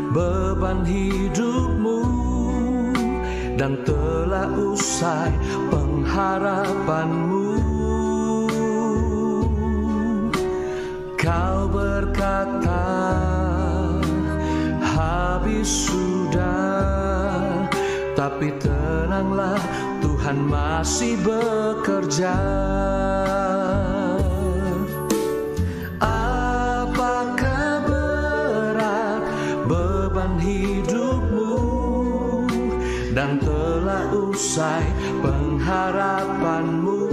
beban hidupmu dan telah usai pengharapanmu. Kau berkata, habis sudah, tapi tenanglah, Tuhan masih bekerja. Hidupmu dan telah usai pengharapanmu.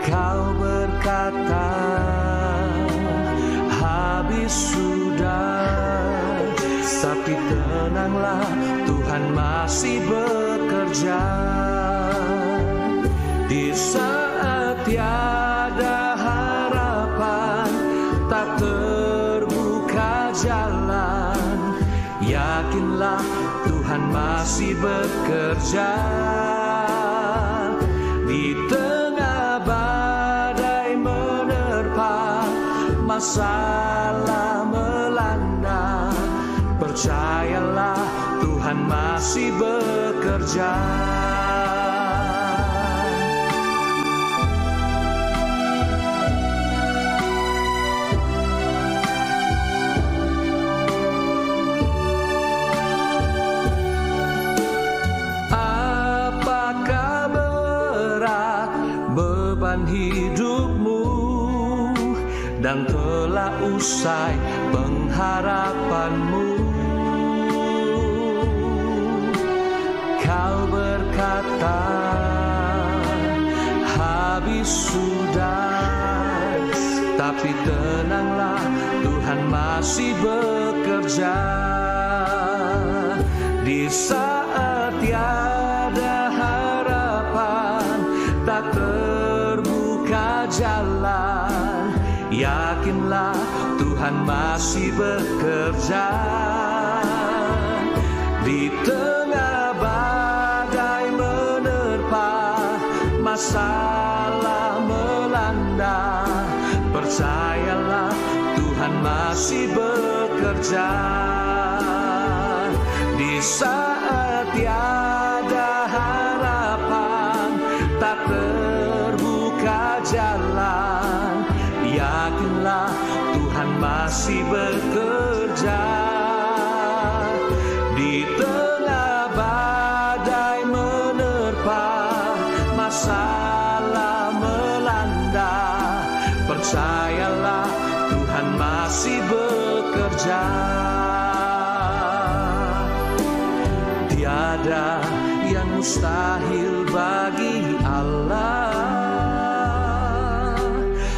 Kau berkata, habis sudah, tapi tenanglah, Tuhan masih bekerja. Di saat tiada harapan, tak terbuka jalan, yakinlah Tuhan masih bekerja. Di tengah badai menerpa, masalah melanda, percayalah Tuhan masih bekerja. Hidupmu dan telah usai pengharapanmu. Kau berkata, habis sudah, tapi tenanglah, Tuhan masih bekerja. Di saat tiada harapan, tak terbuka jalan, yakinlah Tuhan masih bekerja. Di tengah badai menerpa, masalah melanda, percayalah Tuhan masih bekerja. Di saat tiada harapan, tak terbuka jalan, yakinlah Tuhan masih bekerja. Di tengah badai menerpa, masalah melanda, percayalah Tuhan masih bekerja. Tiada yang mustahil bagi Allah,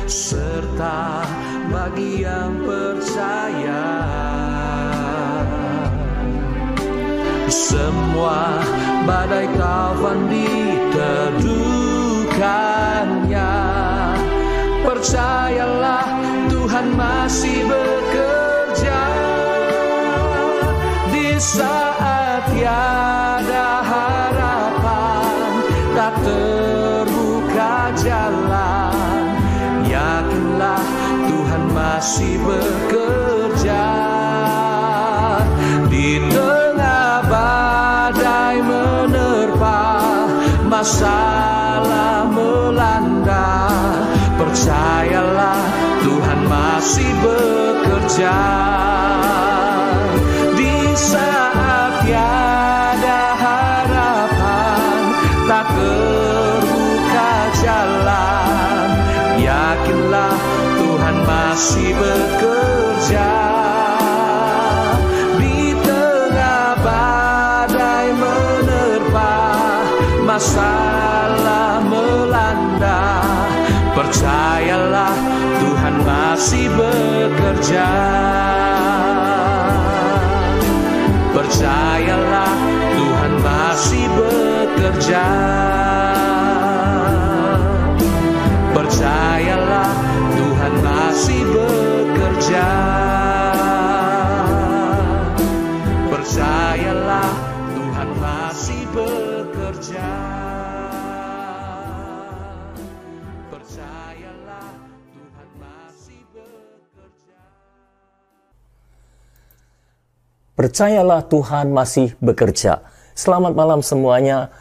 serta bagi yang percaya. Semua badai taufan diteduhkannya, percayalah Tuhan masih bekerja. Di saat tiada harapan, tak terbuka jalan, yakinlah Tuhan masih bekerja. Di tengah badai menerpa, masalah melanda, percayalah Tuhan masih bekerja. Di saat tiada harapan, tak terbuka jalan, yakinlah Tuhan masih bekerja. Di tengah badai menerpa, masalah melanda, percayalah Tuhan masih bekerja. Percayalah Tuhan masih bekerja. Percayalah Tuhan masih bekerja. Percayalah Tuhan masih bekerja. Percayalah Tuhan masih bekerja. Percayalah Tuhan masih bekerja. Selamat malam semuanya.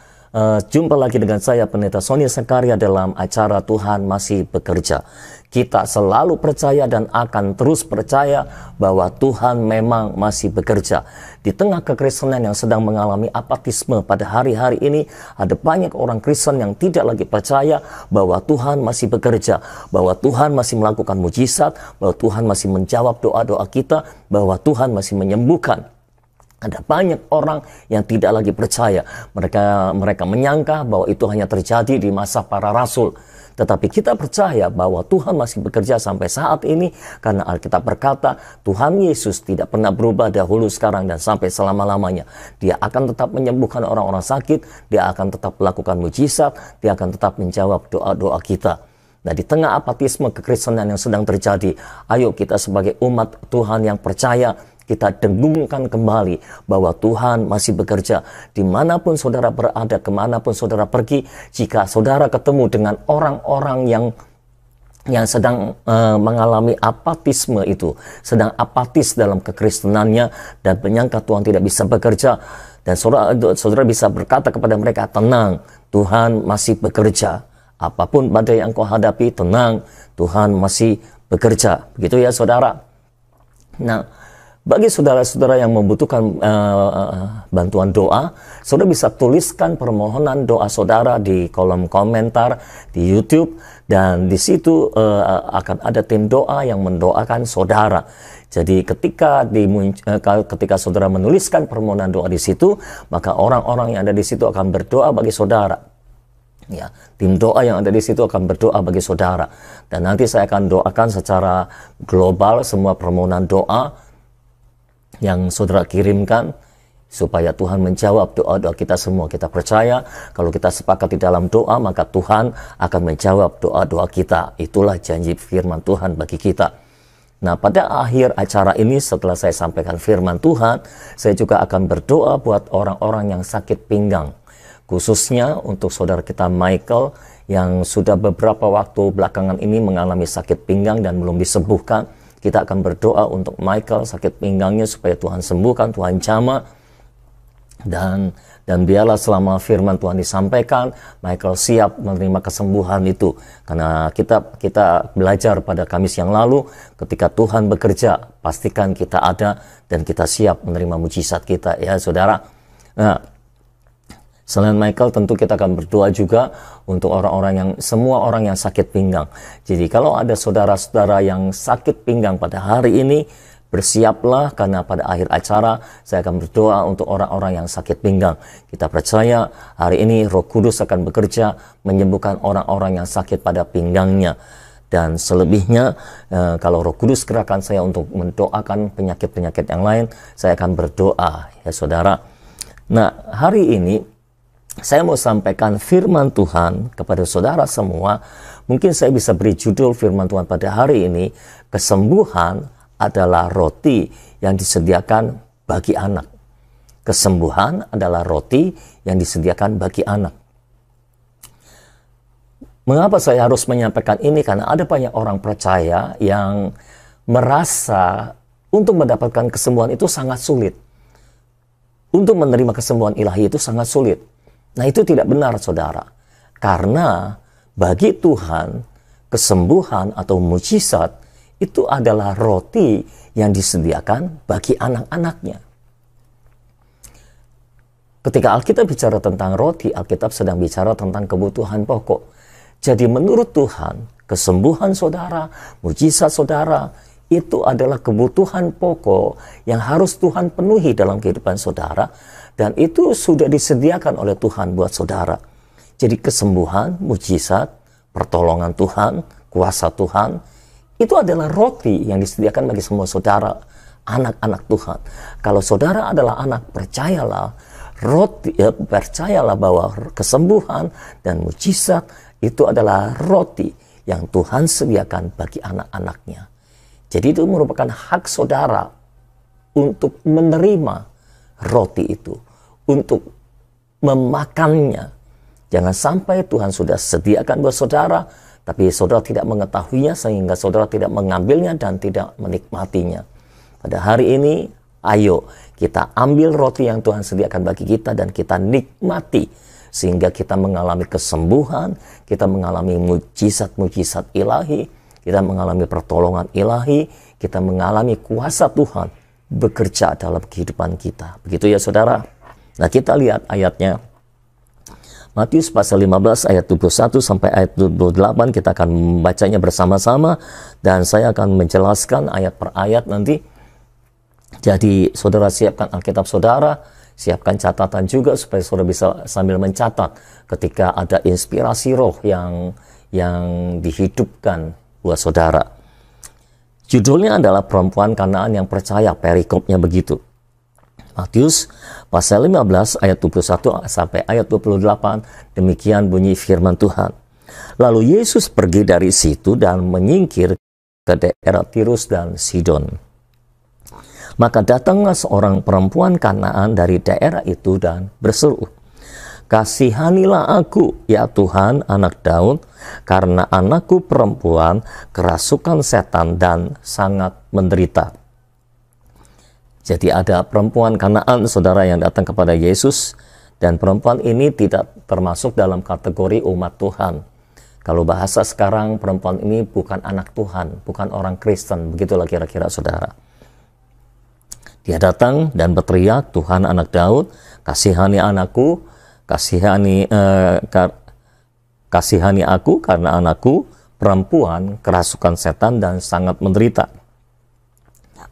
Jumpa lagi dengan saya Pendeta Sony Sekaria dalam acara Tuhan Masih Bekerja. Kita selalu percaya dan akan terus percaya bahwa Tuhan memang masih bekerja. Di tengah kekristenan yang sedang mengalami apatisme pada hari-hari ini, ada banyak orang Kristen yang tidak lagi percaya bahwa Tuhan masih bekerja, bahwa Tuhan masih melakukan mujizat, bahwa Tuhan masih menjawab doa-doa kita, bahwa Tuhan masih menyembuhkan. Ada banyak orang yang tidak lagi percaya. Mereka menyangka bahwa itu hanya terjadi di masa para rasul. Tetapi kita percaya bahwa Tuhan masih bekerja sampai saat ini, karena Alkitab berkata Tuhan Yesus tidak pernah berubah dahulu, sekarang, dan sampai selama-lamanya. Dia akan tetap menyembuhkan orang-orang sakit, Dia akan tetap melakukan mujizat, Dia akan tetap menjawab doa-doa kita. Nah, di tengah apatisme kekristenan yang sedang terjadi, ayo kita sebagai umat Tuhan yang percaya, kita dengungkan kembali bahwa Tuhan masih bekerja. Dimanapun saudara berada, kemanapun saudara pergi, jika saudara ketemu dengan orang-orang yang sedang mengalami apatisme itu, sedang apatis dalam kekristenannya dan menyangka Tuhan tidak bisa bekerja, dan saudara bisa berkata kepada mereka, tenang, Tuhan masih bekerja. Apapun badai yang kau hadapi, tenang, Tuhan masih bekerja. Begitu ya saudara. Nah, bagi saudara-saudara yang membutuhkan bantuan doa, saudara bisa tuliskan permohonan doa saudara di kolom komentar di YouTube, dan di situ akan ada tim doa yang mendoakan saudara. Jadi ketika saudara menuliskan permohonan doa di situ, maka orang-orang yang ada di situ akan berdoa bagi saudara. Ya, tim doa yang ada di situ akan berdoa bagi saudara, dan nanti saya akan doakan secara global semua permohonan doa yang saudara kirimkan, supaya Tuhan menjawab doa-doa kita semua. Kita percaya kalau kita sepakat di dalam doa, maka Tuhan akan menjawab doa-doa kita. Itulah janji firman Tuhan bagi kita. Nah, pada akhir acara ini, setelah saya sampaikan firman Tuhan, saya juga akan berdoa buat orang-orang yang sakit pinggang, khususnya untuk saudara kita Michael yang sudah beberapa waktu belakangan ini mengalami sakit pinggang dan belum disembuhkan. Kita akan berdoa untuk Michael, sakit pinggangnya supaya Tuhan sembuhkan, Tuhan jamah. Dan biarlah selama firman Tuhan disampaikan, Michael siap menerima kesembuhan itu. Karena kita belajar pada Kamis yang lalu, ketika Tuhan bekerja, pastikan kita ada dan kita siap menerima mujizat kita, ya saudara. Nah, selain Michael, tentu kita akan berdoa juga untuk semua orang yang sakit pinggang. Jadi kalau ada saudara-saudara yang sakit pinggang pada hari ini, bersiaplah, karena pada akhir acara saya akan berdoa untuk orang-orang yang sakit pinggang. Kita percaya hari ini Roh Kudus akan bekerja menyembuhkan orang-orang yang sakit pada pinggangnya. Dan selebihnya, kalau Roh Kudus kerahkan saya untuk mendoakan penyakit-penyakit yang lain, saya akan berdoa, ya saudara. Nah, hari ini saya mau sampaikan firman Tuhan kepada saudara semua. Mungkin saya bisa beri judul firman Tuhan pada hari ini, kesembuhan adalah roti yang disediakan bagi anak. Kesembuhan adalah roti yang disediakan bagi anak. Mengapa saya harus menyampaikan ini? Karena ada banyak orang percaya yang merasa untuk mendapatkan kesembuhan itu sangat sulit. Untuk menerima kesembuhan ilahi itu sangat sulit. Nah, itu tidak benar, saudara. Karena bagi Tuhan, kesembuhan atau mujizat itu adalah roti yang disediakan bagi anak-anaknya. Ketika Alkitab bicara tentang roti, Alkitab sedang bicara tentang kebutuhan pokok. Jadi menurut Tuhan, kesembuhan saudara, mujizat saudara, itu adalah kebutuhan pokok yang harus Tuhan penuhi dalam kehidupan saudara. Dan itu sudah disediakan oleh Tuhan buat saudara. Jadi kesembuhan, mujizat, pertolongan Tuhan, kuasa Tuhan, itu adalah roti yang disediakan bagi semua saudara. anak-anak Tuhan. Kalau saudara adalah anak, percayalah percayalah bahwa kesembuhan dan mujizat itu adalah roti yang Tuhan sediakan bagi anak-anaknya. Jadi itu merupakan hak saudara untuk menerima roti itu, untuk memakannya. Jangan sampai Tuhan sudah sediakan buat saudara, tapi saudara tidak mengetahuinya sehingga saudara tidak mengambilnya dan tidak menikmatinya. Pada hari ini, ayo kita ambil roti yang Tuhan sediakan bagi kita dan kita nikmati. Sehingga kita mengalami kesembuhan, kita mengalami mujizat-mujizat ilahi, kita mengalami pertolongan ilahi, kita mengalami kuasa Tuhan bekerja dalam kehidupan kita. Begitu ya saudara. Nah kita lihat ayatnya. Matius pasal 15 ayat 21 sampai ayat 28 kita akan membacanya bersama-sama. Dan saya akan menjelaskan ayat per ayat nanti. Jadi saudara siapkan Alkitab saudara, siapkan catatan juga supaya saudara bisa sambil mencatat ketika ada inspirasi roh yang dihidupkan buat saudara. Judulnya adalah perempuan Kanaan yang percaya, perikopnya begitu. Matius pasal 15 ayat 21 sampai ayat 28, demikian bunyi firman Tuhan. Lalu Yesus pergi dari situ dan menyingkir ke daerah Tirus dan Sidon. Maka datanglah seorang perempuan Kanaan dari daerah itu dan berseru, "Kasihanilah aku, ya Tuhan, anak Daud, karena anakku perempuan kerasukan setan dan sangat menderita." Jadi ada perempuan Kanaan, saudara, yang datang kepada Yesus, dan perempuan ini tidak termasuk dalam kategori umat Tuhan. Kalau bahasa sekarang, perempuan ini bukan anak Tuhan, bukan orang Kristen, begitulah kira-kira saudara. Dia datang dan berteriak, "Tuhan anak Daud, kasihani anakku, kasihani aku karena anakku perempuan kerasukan setan dan sangat menderita."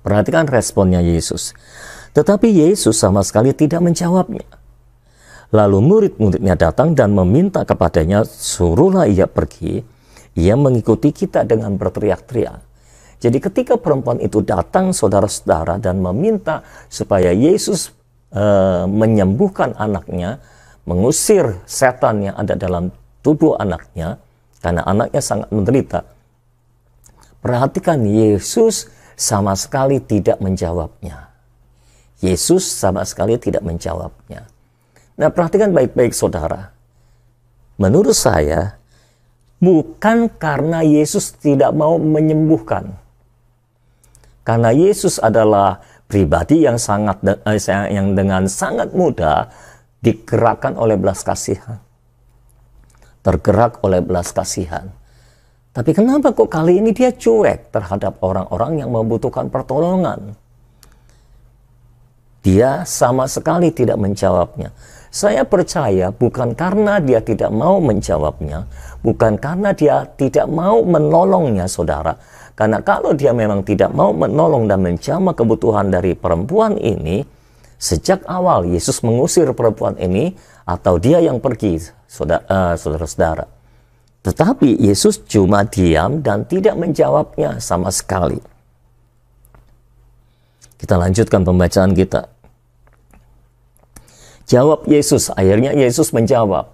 Perhatikan responnya Yesus. Tetapi Yesus sama sekali tidak menjawabnya. Lalu murid-muridnya datang dan meminta kepadanya, "Suruhlah ia pergi." Ia mengikuti kita dengan berteriak-teriak. Jadi ketika perempuan itu datang, saudara-saudara, dan meminta supaya Yesus menyembuhkan anaknya, mengusir setan yang ada dalam tubuh anaknya, karena anaknya sangat menderita. Perhatikan, Yesus sama sekali tidak menjawabnya. Yesus sama sekali tidak menjawabnya. Nah, perhatikan baik-baik saudara. Menurut saya, bukan karena Yesus tidak mau menyembuhkan. Karena Yesus adalah pribadi yang dengan sangat mudah digerakkan oleh belas kasihan. Tergerak oleh belas kasihan. Tapi kenapa kok kali ini dia cuek terhadap orang-orang yang membutuhkan pertolongan? Dia sama sekali tidak menjawabnya. Saya percaya bukan karena dia tidak mau menjawabnya, bukan karena dia tidak mau menolongnya, saudara. Karena kalau dia memang tidak mau menolong dan menjamah kebutuhan dari perempuan ini, sejak awal Yesus mengusir perempuan ini, atau dia yang pergi, saudara-saudara. Tetapi Yesus cuma diam dan tidak menjawabnya sama sekali. Kita lanjutkan pembacaan kita. Jawab Yesus, akhirnya Yesus menjawab,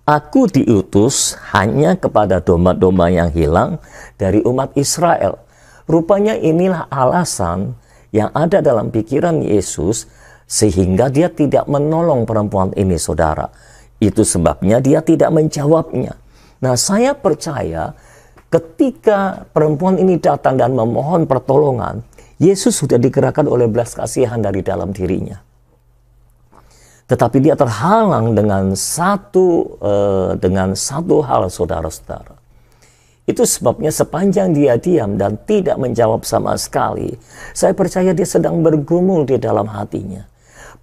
"Aku diutus hanya kepada domba-domba yang hilang dari umat Israel." Rupanya inilah alasan yang ada dalam pikiran Yesus sehingga dia tidak menolong perempuan ini, saudara. Itu sebabnya dia tidak menjawabnya. Nah, saya percaya ketika perempuan ini datang dan memohon pertolongan, Yesus sudah digerakkan oleh belas kasihan dari dalam dirinya. Tetapi dia terhalang dengan satu hal, saudara-saudara. Itu sebabnya sepanjang dia diam dan tidak menjawab sama sekali, saya percaya dia sedang bergumul di dalam hatinya.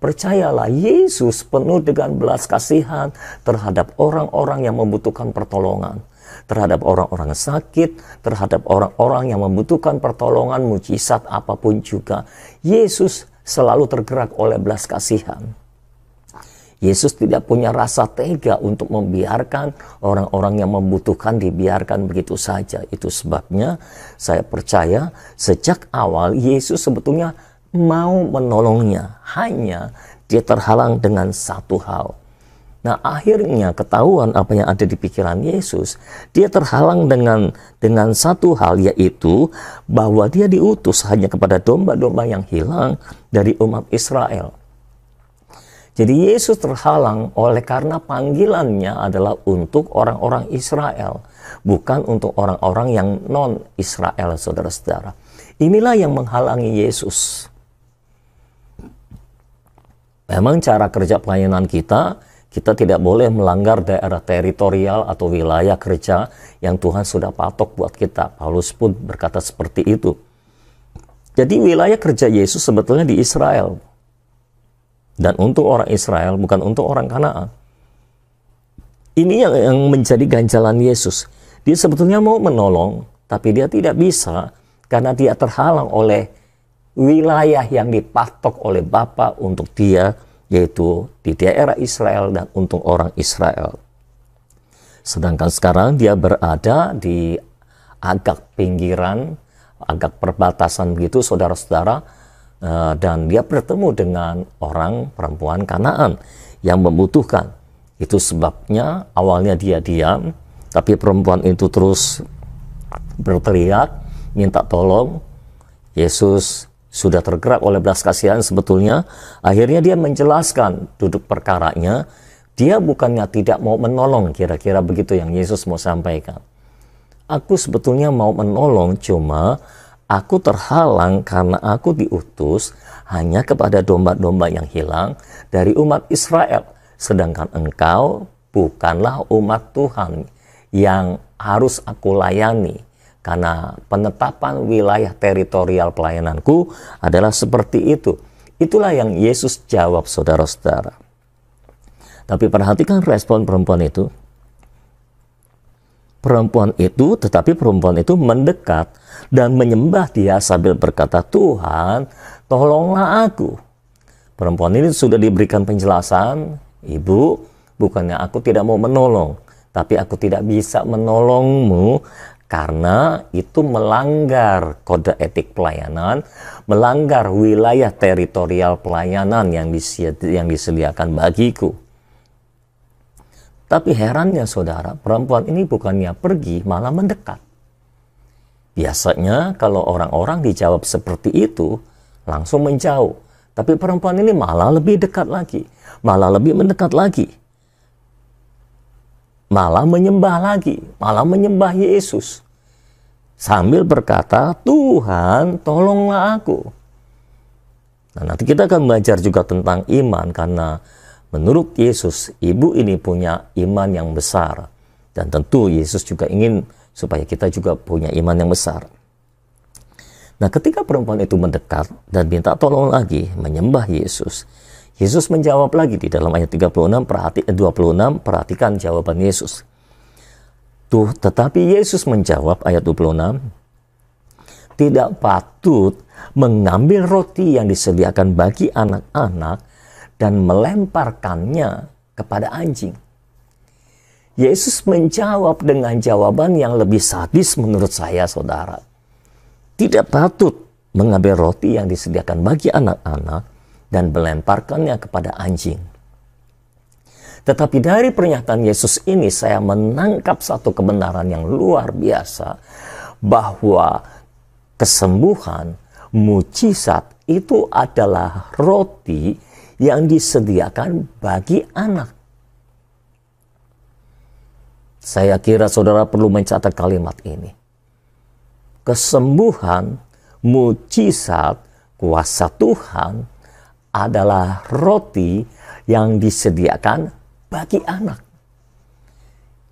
Percayalah, Yesus penuh dengan belas kasihan terhadap orang-orang yang membutuhkan pertolongan. Terhadap orang-orang sakit, terhadap orang-orang yang membutuhkan pertolongan, mujizat apapun juga. Yesus selalu tergerak oleh belas kasihan. Yesus tidak punya rasa tega untuk membiarkan orang-orang yang membutuhkan dibiarkan begitu saja. Itu sebabnya saya percaya sejak awal Yesus sebetulnya mau menolongnya. Hanya dia terhalang dengan satu hal. Nah, akhirnya ketahuan apa yang ada di pikiran Yesus. Dia terhalang dengan satu hal, yaitu bahwa dia diutus hanya kepada domba-domba yang hilang dari umat Israel. Jadi Yesus terhalang oleh karena panggilannya adalah untuk orang-orang Israel, bukan untuk orang-orang yang non-Israel, saudara-saudara. Inilah yang menghalangi Yesus. Memang cara kerja pelayanan kita tidak boleh melanggar daerah teritorial atau wilayah kerja yang Tuhan sudah patok buat kita. Paulus pun berkata seperti itu. Jadi wilayah kerja Yesus sebetulnya di Israel. Dan untuk orang Israel, bukan untuk orang Kanaan. Ini yang menjadi ganjalan Yesus. Dia sebetulnya mau menolong, tapi dia tidak bisa karena dia terhalang oleh wilayah yang dipatok oleh Bapa untuk dia, yaitu di daerah Israel dan untuk orang Israel. Sedangkan sekarang dia berada di agak pinggiran, agak perbatasan begitu, saudara-saudara. Dan dia bertemu dengan orang perempuan Kanaan yang membutuhkan. Itu sebabnya awalnya dia diam, tapi perempuan itu terus berteriak, minta tolong. Yesus sudah tergerak oleh belas kasihan sebetulnya. Akhirnya dia menjelaskan duduk perkaranya. Dia bukannya tidak mau menolong, kira-kira begitu yang Yesus mau sampaikan. Aku sebetulnya mau menolong, cuma aku terhalang karena aku diutus hanya kepada domba-domba yang hilang dari umat Israel. Sedangkan engkau bukanlah umat Tuhan yang harus aku layani. Karena penetapan wilayah teritorial pelayananku adalah seperti itu. Itulah yang Yesus jawab, saudara-saudara. Tapi perhatikan respon perempuan itu. Tetapi perempuan itu mendekat dan menyembah dia sambil berkata, Tuhan, tolonglah aku. Perempuan ini sudah diberikan penjelasan, Ibu, bukannya aku tidak mau menolong, tapi aku tidak bisa menolongmu karena itu melanggar kode etik pelayanan, melanggar wilayah teritorial pelayanan yang disediakan bagiku. Tapi herannya saudara, perempuan ini bukannya pergi, malah mendekat. Biasanya kalau orang-orang dijawab seperti itu, langsung menjauh. Tapi perempuan ini malah lebih dekat lagi, malah lebih mendekat lagi. Malah menyembah lagi, malah menyembah Yesus. Sambil berkata, Tuhan tolonglah aku. Nah, nanti kita akan belajar juga tentang iman, karena menurut Yesus, ibu ini punya iman yang besar. Dan tentu Yesus juga ingin supaya kita juga punya iman yang besar. Nah, ketika perempuan itu mendekat dan minta tolong lagi, menyembah Yesus, Yesus menjawab lagi di dalam ayat 26, perhatikan jawaban Yesus. Tetapi Yesus menjawab, ayat 26, tidak patut mengambil roti yang disediakan bagi anak-anak dan melemparkannya kepada anjing. Yesus menjawab dengan jawaban yang lebih sadis menurut saya, saudara. Tidak patut mengambil roti yang disediakan bagi anak-anak dan melemparkannya kepada anjing. Tetapi dari pernyataan Yesus ini saya menangkap satu kebenaran yang luar biasa, bahwa kesembuhan, mujizat itu adalah roti yang disediakan bagi anak. Saya kira saudara perlu mencatat kalimat ini. Kesembuhan, mujizat, kuasa Tuhan adalah roti yang disediakan bagi anak.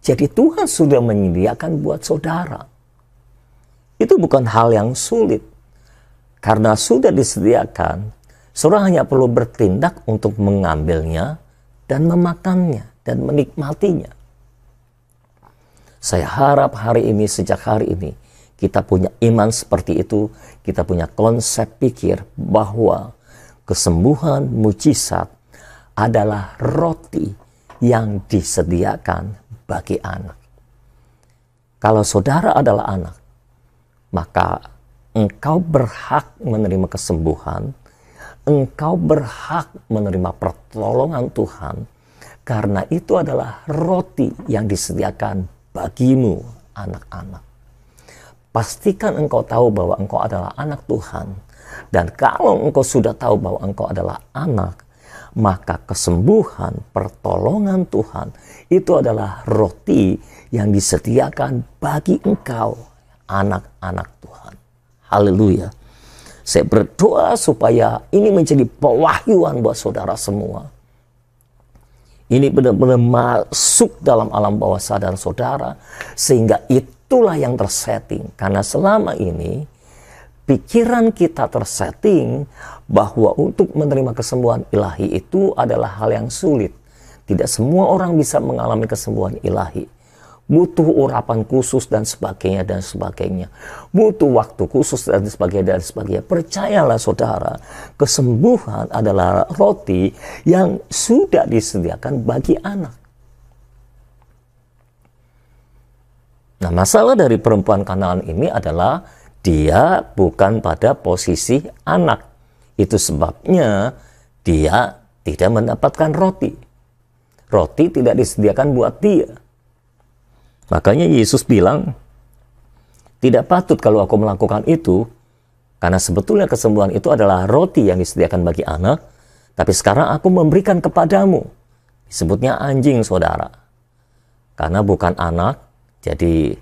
Jadi Tuhan sudah menyediakan buat saudara. Itu bukan hal yang sulit. Karena sudah disediakan, saudara hanya perlu bertindak untuk mengambilnya dan memakannya dan menikmatinya. Saya harap hari ini, sejak hari ini, kita punya iman seperti itu. Kita punya konsep pikir bahwa kesembuhan, mujizat adalah roti yang disediakan bagi anak. Kalau saudara adalah anak, maka engkau berhak menerima kesembuhan, engkau berhak menerima pertolongan Tuhan, karena itu adalah roti yang disediakan bagimu, anak-anak. Pastikan engkau tahu bahwa engkau adalah anak Tuhan. Dan kalau engkau sudah tahu bahwa engkau adalah anak, maka kesembuhan, pertolongan Tuhan itu adalah roti yang disediakan bagi engkau, anak-anak Tuhan. Haleluya. Saya berdoa supaya ini menjadi pewahyuan buat saudara semua. Ini benar-benar masuk dalam alam bawah sadar saudara, sehingga itulah yang tersetting. Karena selama ini pikiran kita tersetting bahwa untuk menerima kesembuhan ilahi itu adalah hal yang sulit. Tidak semua orang bisa mengalami kesembuhan ilahi. Butuh urapan khusus dan sebagainya dan sebagainya. Butuh waktu khusus dan sebagainya dan sebagainya. Percayalah saudara, kesembuhan adalah roti yang sudah disediakan bagi anak. Nah, masalah dari perempuan Kanaan ini adalah dia bukan pada posisi anak. Itu sebabnya dia tidak mendapatkan roti. Roti tidak disediakan buat dia. Makanya Yesus bilang, tidak patut kalau aku melakukan itu, karena sebetulnya kesembuhan itu adalah roti yang disediakan bagi anak, tapi sekarang aku memberikan kepadamu. Disebutnya anjing, saudara. Karena bukan anak, jadi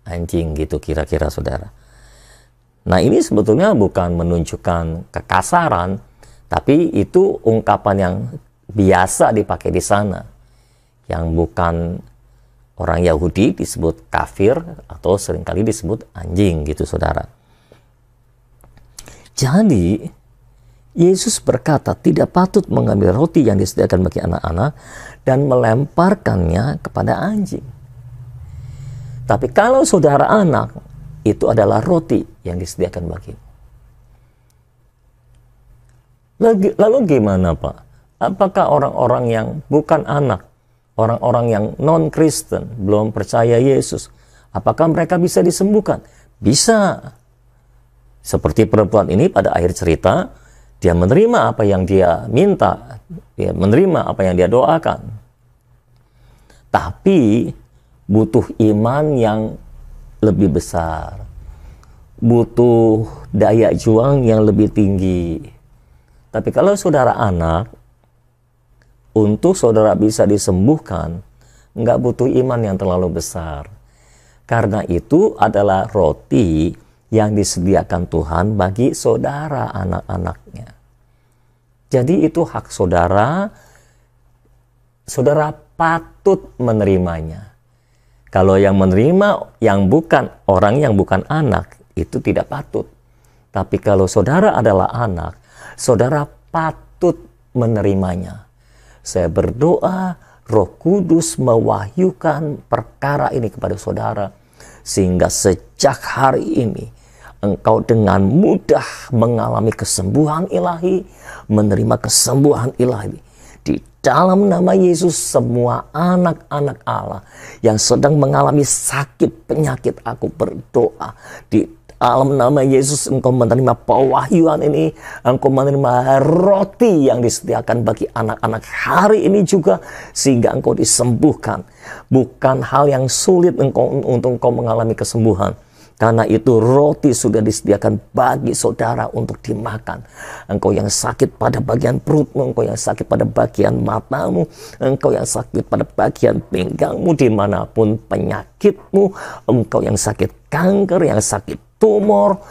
anjing gitu kira-kira, saudara. Nah, ini sebetulnya bukan menunjukkan kekasaran, tapi itu ungkapan yang biasa dipakai di sana. Yang bukan orang Yahudi disebut kafir atau seringkali disebut anjing gitu, saudara. Jadi, Yesus berkata tidak patut mengambil roti yang disediakan bagi anak-anak dan melemparkannya kepada anjing. Tapi kalau saudara anak, itu adalah roti yang disediakan bagimu. Lalu gimana, Pak? Apakah orang-orang yang bukan anak, orang-orang yang non-Kristen, belum percaya Yesus, apakah mereka bisa disembuhkan? Bisa. Seperti perempuan ini pada akhir cerita, dia menerima apa yang dia minta, dia menerima apa yang dia doakan. Tapi butuh iman yang lebih besar, butuh daya juang yang lebih tinggi. Tapi kalau saudara anak, untuk saudara bisa disembuhkan, nggak butuh iman yang terlalu besar. Karena itu adalah roti yang disediakan Tuhan bagi saudara anak-anaknya. Jadi itu hak saudara, saudara patut menerimanya. Kalau yang menerima yang bukan orang yang bukan anak, itu tidak patut. Tapi kalau saudara adalah anak, saudara patut menerimanya. Saya berdoa Roh Kudus mewahyukan perkara ini kepada saudara, sehingga sejak hari ini engkau dengan mudah mengalami kesembuhan ilahi, menerima kesembuhan ilahi. Di dalam nama Yesus, semua anak-anak Allah yang sedang mengalami sakit penyakit, aku berdoa di dalam nama Yesus engkau menerima pewahyuan ini, engkau menerima roti yang disediakan bagi anak-anak hari ini juga, sehingga engkau disembuhkan. Bukan hal yang sulit untuk engkau mengalami kesembuhan. Karena itu roti sudah disediakan bagi saudara untuk dimakan. Engkau yang sakit pada bagian perutmu, engkau yang sakit pada bagian matamu, engkau yang sakit pada bagian pinggangmu, dimanapun penyakitmu, engkau yang sakit kanker, yang sakit tumor,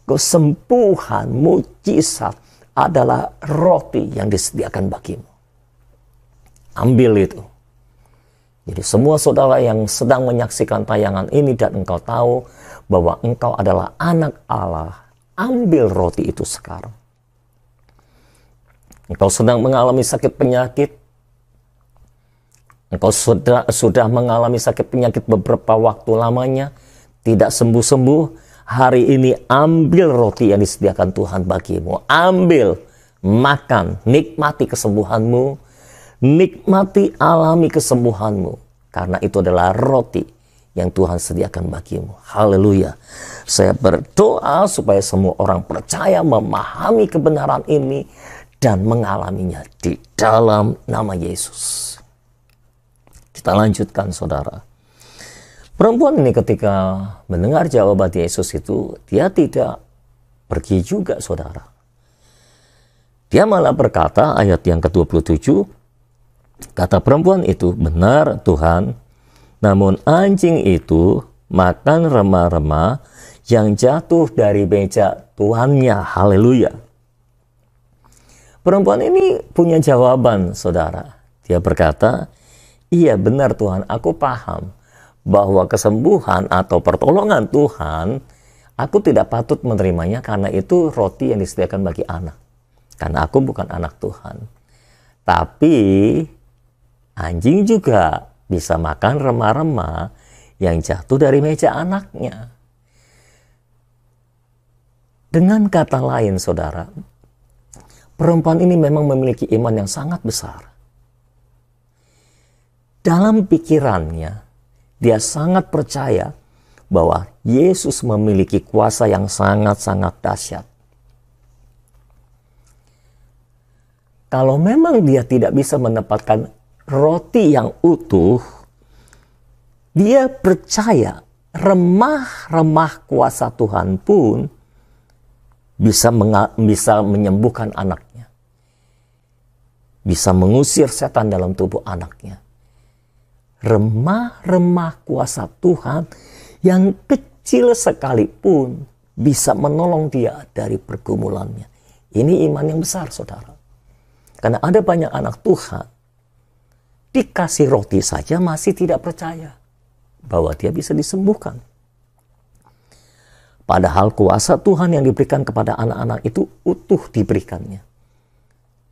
kesembuhan, mujizat adalah roti yang disediakan bagimu. Ambil itu. Jadi semua saudara yang sedang menyaksikan tayangan ini dan engkau tahu bahwa engkau adalah anak Allah, ambil roti itu sekarang. Engkau sedang mengalami sakit penyakit, engkau sudah mengalami sakit penyakit beberapa waktu lamanya, tidak sembuh-sembuh, hari ini ambil roti yang disediakan Tuhan bagimu. Ambil, makan, nikmati kesembuhanmu. Nikmati, alami kesembuhanmu, karena itu adalah roti yang Tuhan sediakan bagimu. Haleluya. Saya berdoa supaya semua orang percaya, memahami kebenaran ini dan mengalaminya di dalam nama Yesus. Kita lanjutkan, saudara. Perempuan ini ketika mendengar jawaban Yesus itu, dia tidak pergi juga, saudara. Dia malah berkata, ayat yang ke-27, kata perempuan itu, "Benar Tuhan, namun anjing itu makan remah-remah yang jatuh dari meja tuannya." Haleluya. Perempuan ini punya jawaban, saudara. Dia berkata, "Iya benar Tuhan, aku paham bahwa kesembuhan atau pertolongan Tuhan, aku tidak patut menerimanya karena itu roti yang disediakan bagi anak. Karena aku bukan anak Tuhan. Tapi anjing juga bisa makan remah-remah yang jatuh dari meja anaknya." Dengan kata lain, saudara, perempuan ini memang memiliki iman yang sangat besar. Dalam pikirannya, dia sangat percaya bahwa Yesus memiliki kuasa yang sangat-sangat dahsyat. Kalau memang dia tidak bisa mendapatkan roti yang utuh, dia percaya remah-remah kuasa Tuhan pun bisa menyembuhkan anaknya. Bisa mengusir setan dalam tubuh anaknya. Remah-remah kuasa Tuhan yang kecil sekalipun bisa menolong dia dari pergumulannya. Ini iman yang besar, saudara. Karena ada banyak anak Tuhan, dikasih roti saja masih tidak percaya bahwa dia bisa disembuhkan. Padahal kuasa Tuhan yang diberikan kepada anak-anak itu utuh diberikannya.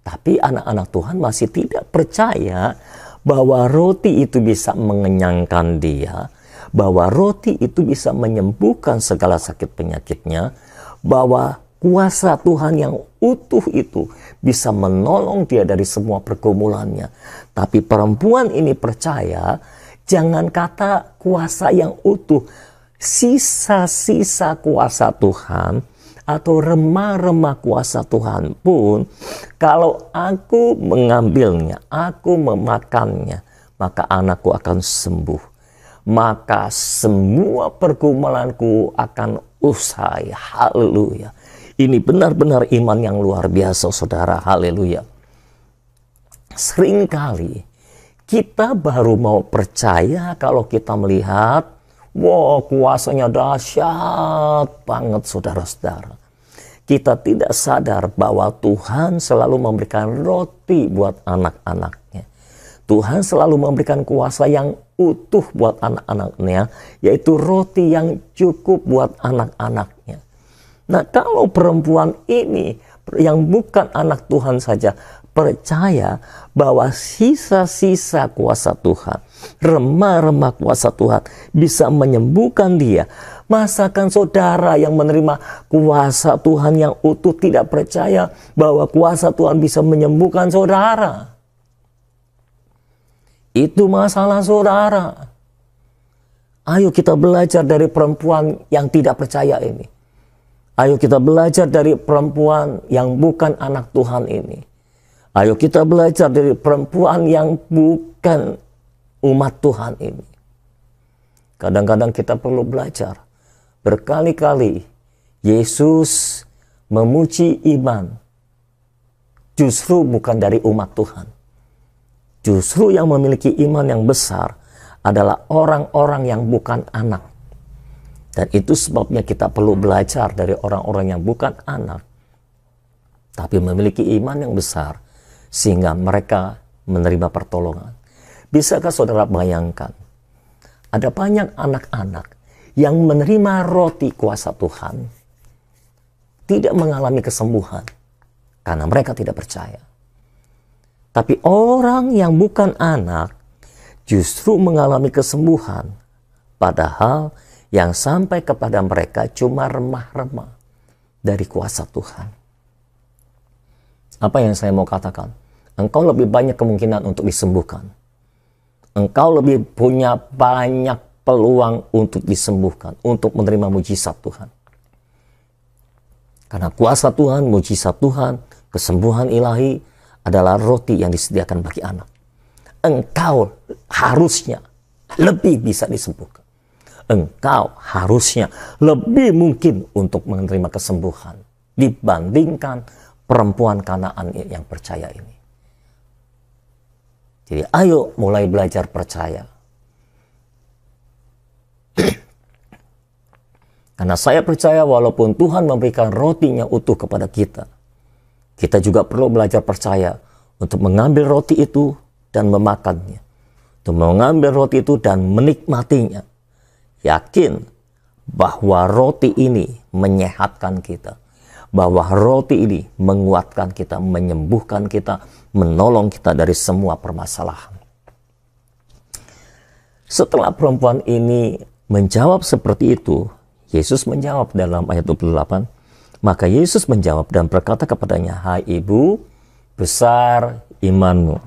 Tapi anak-anak Tuhan masih tidak percaya bahwa roti itu bisa mengenyangkan dia, bahwa roti itu bisa menyembuhkan segala sakit penyakitnya, bahwa kuasa Tuhan yang utuh itu bisa menolong dia dari semua pergumulannya. Tapi perempuan ini percaya, jangan kata kuasa yang utuh, sisa-sisa kuasa Tuhan atau remah-remah kuasa Tuhan pun, kalau aku mengambilnya, aku memakannya, maka anakku akan sembuh. Maka semua pergumulanku akan usai. Haleluya. Ini benar-benar iman yang luar biasa, saudara. Haleluya. Seringkali kita baru mau percaya kalau kita melihat, wah, kuasanya dahsyat banget, saudara-saudara. Kita tidak sadar bahwa Tuhan selalu memberikan roti buat anak-anaknya. Tuhan selalu memberikan kuasa yang utuh buat anak-anaknya, yaitu roti yang cukup buat anak-anaknya. Nah, kalau perempuan ini yang bukan anak Tuhan saja percaya bahwa sisa-sisa kuasa Tuhan, remah-remah kuasa Tuhan bisa menyembuhkan dia, masakan saudara yang menerima kuasa Tuhan yang utuh tidak percaya bahwa kuasa Tuhan bisa menyembuhkan saudara? Itu masalah saudara. Ayo kita belajar dari perempuan yang tidak percaya ini. Ayo kita belajar dari perempuan yang bukan anak Tuhan ini. Ayo kita belajar dari perempuan yang bukan umat Tuhan ini. Kadang-kadang kita perlu belajar. Berkali-kali Yesus memuji iman. Justru bukan dari umat Tuhan. Justru yang memiliki iman yang besar adalah orang-orang yang bukan anak. Dan itu sebabnya kita perlu belajar dari orang-orang yang bukan anak, tapi memiliki iman yang besar, sehingga mereka menerima pertolongan. Bisakah saudara bayangkan, ada banyak anak-anak yang menerima roti kuasa Tuhan, tidak mengalami kesembuhan, karena mereka tidak percaya. Tapi orang yang bukan anak, justru mengalami kesembuhan, padahal yang sampai kepada mereka cuma remah-remah dari kuasa Tuhan. Apa yang saya mau katakan? engkau lebih banyak kemungkinan untuk disembuhkan. Engkau lebih punya banyak peluang untuk disembuhkan, untuk menerima mujizat Tuhan. Karena kuasa Tuhan, mujizat Tuhan, kesembuhan ilahi adalah roti yang disediakan bagi anak. Engkau harusnya lebih bisa disembuhkan. Engkau harusnya lebih mungkin untuk menerima kesembuhan dibandingkan perempuan Kanaan yang percaya ini. Jadi ayo mulai belajar percaya. Karena saya percaya walaupun Tuhan memberikan rotinya utuh kepada kita, kita juga perlu belajar percaya untuk mengambil roti itu dan memakannya. Untuk mengambil roti itu dan menikmatinya. Yakin bahwa roti ini menyehatkan kita. Bahwa roti ini menguatkan kita, menyembuhkan kita, menolong kita dari semua permasalahan. Setelah perempuan ini menjawab seperti itu, Yesus menjawab dalam ayat 28. Maka Yesus menjawab dan berkata kepadanya, "Hai ibu, besar imanmu.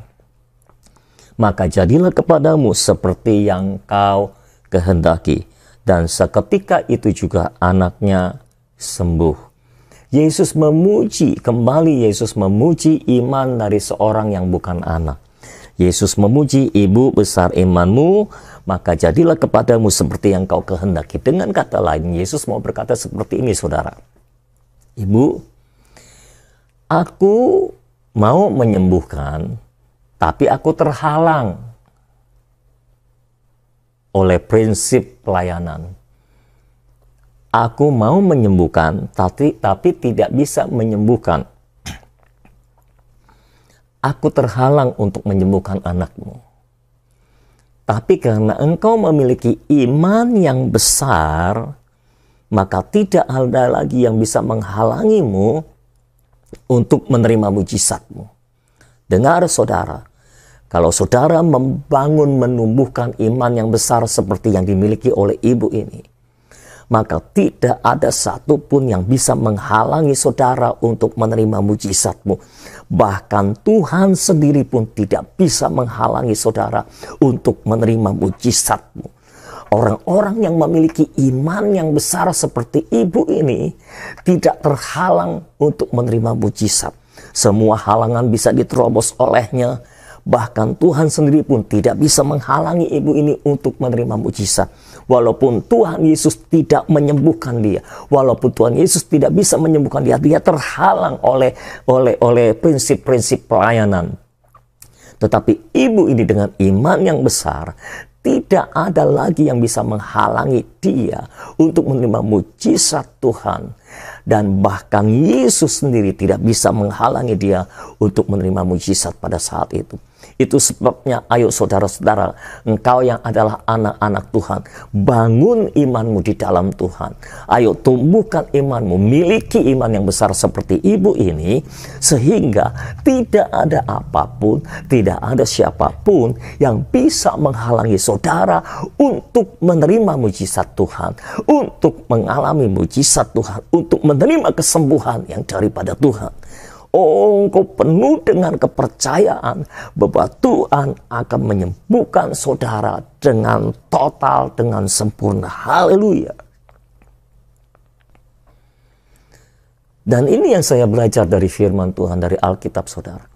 Maka jadilah kepadamu seperti yang kau kehendaki." Dan seketika itu juga anaknya sembuh. Yesus memuji, kembali Yesus memuji iman dari seorang yang bukan anak. Yesus memuji, "Ibu, besar imanmu, maka jadilah kepadamu seperti yang kau kehendaki." Dengan kata lain, Yesus mau berkata seperti ini, saudara. "Ibu, aku mau menyembuhkan, tapi aku terhalang oleh prinsip pelayanan. Aku mau menyembuhkan, tapi tidak bisa menyembuhkan. Aku terhalang untuk menyembuhkan anakmu. Tapi karena engkau memiliki iman yang besar, maka tidak ada lagi yang bisa menghalangimu untuk menerima mujizatmu." Dengar saudara, kalau saudara membangun, menumbuhkan iman yang besar seperti yang dimiliki oleh ibu ini, maka tidak ada satupun yang bisa menghalangi saudara untuk menerima mujizatmu. Bahkan Tuhan sendiri pun tidak bisa menghalangi saudara untuk menerima mujizatmu. Orang-orang yang memiliki iman yang besar seperti ibu ini tidak terhalang untuk menerima mujizat. Semua halangan bisa diterobos olehnya. Bahkan Tuhan sendiri pun tidak bisa menghalangi ibu ini untuk menerima mujizat. Walaupun Tuhan Yesus tidak menyembuhkan dia, walaupun Tuhan Yesus tidak bisa menyembuhkan dia, dia terhalang oleh prinsip-prinsip pelayanan. Tetapi ibu ini dengan iman yang besar, tidak ada lagi yang bisa menghalangi dia untuk menerima mujizat Tuhan. Dan bahkan Yesus sendiri tidak bisa menghalangi dia untuk menerima mujizat pada saat itu. Itu sebabnya ayo saudara-saudara, engkau yang adalah anak-anak Tuhan, bangun imanmu di dalam Tuhan. Ayo tumbuhkan imanmu, miliki iman yang besar seperti ibu ini, sehingga tidak ada apapun, tidak ada siapapun yang bisa menghalangi saudara untuk menerima mujizat Tuhan, untuk mengalami mujizat Tuhan, untuk menerima kesembuhan yang daripada Tuhan. Oh, engkau penuh dengan kepercayaan bahwa Tuhan akan menyembuhkan saudara dengan total, dengan sempurna. Haleluya. Dan ini yang saya belajar dari firman Tuhan, dari Alkitab saudara.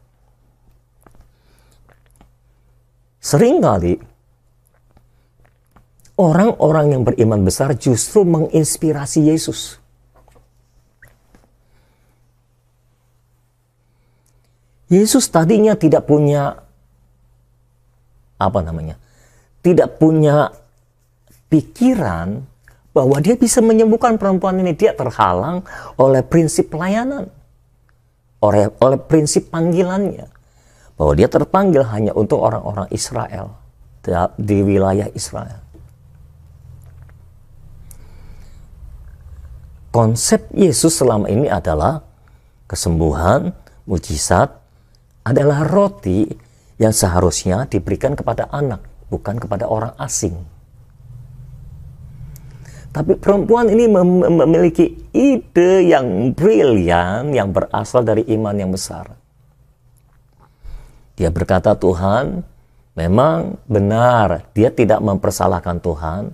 Seringkali orang-orang yang beriman besar justru menginspirasi Yesus. Yesus tadinya tidak punya tidak punya pikiran bahwa dia bisa menyembuhkan perempuan ini. Dia terhalang oleh prinsip pelayanan, oleh prinsip panggilannya, bahwa dia terpanggil hanya untuk orang-orang Israel, di wilayah Israel. Konsep Yesus selama ini adalah kesembuhan, mujizat, adalah roti yang seharusnya diberikan kepada anak, bukan kepada orang asing. Tapi perempuan ini memiliki ide yang brilian, yang berasal dari iman yang besar. Dia berkata, Tuhan, memang benar, dia tidak mempersalahkan Tuhan.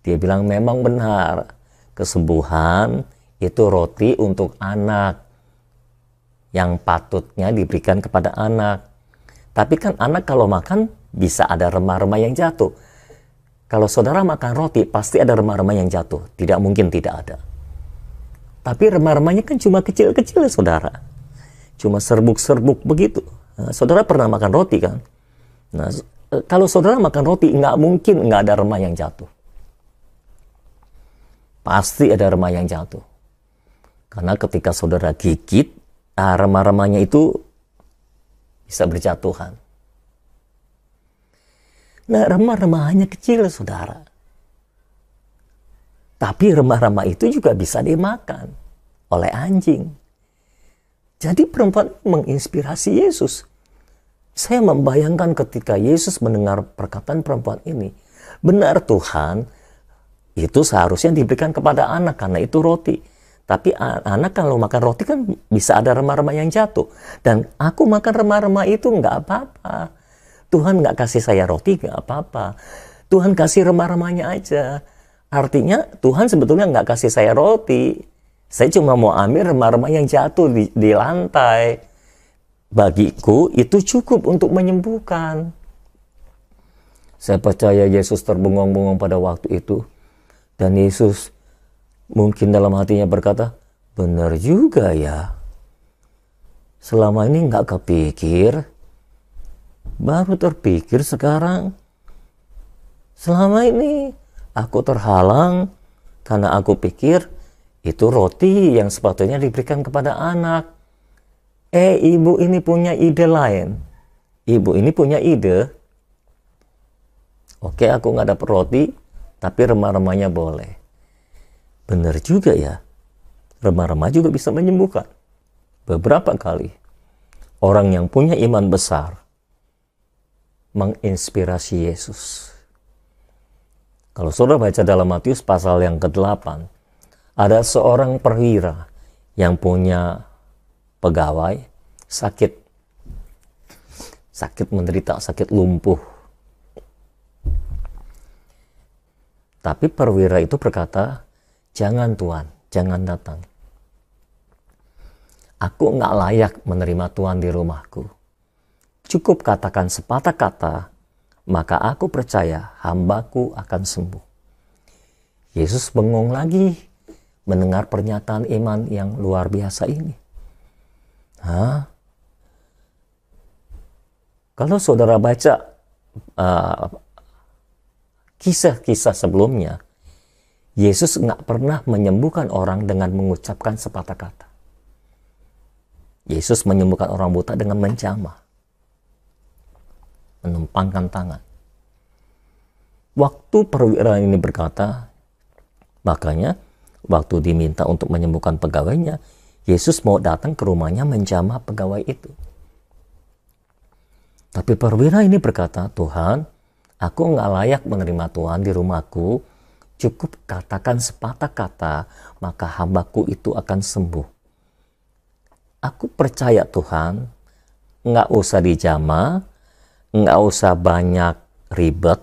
Dia bilang memang benar, kesembuhan itu roti untuk anak yang patutnya diberikan kepada anak. Tapi kan anak kalau makan bisa ada remah-remah yang jatuh. Kalau saudara makan roti pasti ada remah-remah yang jatuh. Tidak mungkin tidak ada. Tapi remah-remahnya kan cuma kecil-kecil ya saudara. Cuma serbuk-serbuk begitu. Nah, saudara pernah makan roti kan? Nah, kalau saudara makan roti, nggak mungkin nggak ada remah yang jatuh. Pasti ada remah yang jatuh. Karena ketika saudara gigit, remah-remahnya itu bisa berjatuhan. Nah, remah-remahnya kecil, saudara. Tapi remah-remah itu juga bisa dimakan oleh anjing. Jadi perempuan menginspirasi Yesus. Saya membayangkan ketika Yesus mendengar perkataan perempuan ini. Benar Tuhan, itu seharusnya diberikan kepada anak karena itu roti. Tapi anak kalau makan roti kan bisa ada remah-remah yang jatuh. Dan aku makan remah-remah itu nggak apa-apa. Tuhan nggak kasih saya roti nggak apa-apa. Tuhan kasih remah-remahnya aja. Artinya Tuhan sebetulnya nggak kasih saya roti. Saya cuma mau ambil remah-remah yang jatuh di lantai. Bagiku itu cukup untuk menyembuhkan. Saya percaya Yesus terbengong-bengong pada waktu itu. Dan Yesus mungkin dalam hatinya berkata, benar juga ya. Selama ini nggak kepikir. Baru terpikir sekarang. Selama ini aku terhalang karena aku pikir itu roti yang sepatutnya diberikan kepada anak. Ibu ini punya ide lain. Ibu ini punya ide. Oke, aku nggak dapat roti, tapi remah-remahnya boleh. Benar juga ya. Remah-remah juga bisa menyembuhkan. Beberapa kali orang yang punya iman besar menginspirasi Yesus. Kalau saudara baca dalam Matius pasal yang ke-8, ada seorang perwira yang punya pegawai sakit menderita sakit lumpuh. Tapi perwira itu berkata, jangan Tuan, jangan datang. Aku nggak layak menerima Tuan di rumahku. Cukup katakan sepatah kata, maka aku percaya hambaku akan sembuh. Yesus bengong lagi mendengar pernyataan iman yang luar biasa ini. Kalau saudara baca kisah-kisah sebelumnya, Yesus nggak pernah menyembuhkan orang dengan mengucapkan sepatah kata. Yesus menyembuhkan orang buta dengan menjamah, menumpangkan tangan. Waktu perwira ini berkata, makanya waktu diminta untuk menyembuhkan pegawainya, Yesus mau datang ke rumahnya menjamah pegawai itu. Tapi perwira ini berkata, Tuhan, aku nggak layak menerima Tuhan di rumahku. Cukup katakan sepatah kata, maka hambaku itu akan sembuh. Aku percaya Tuhan, nggak usah dijamah, nggak usah banyak ribet.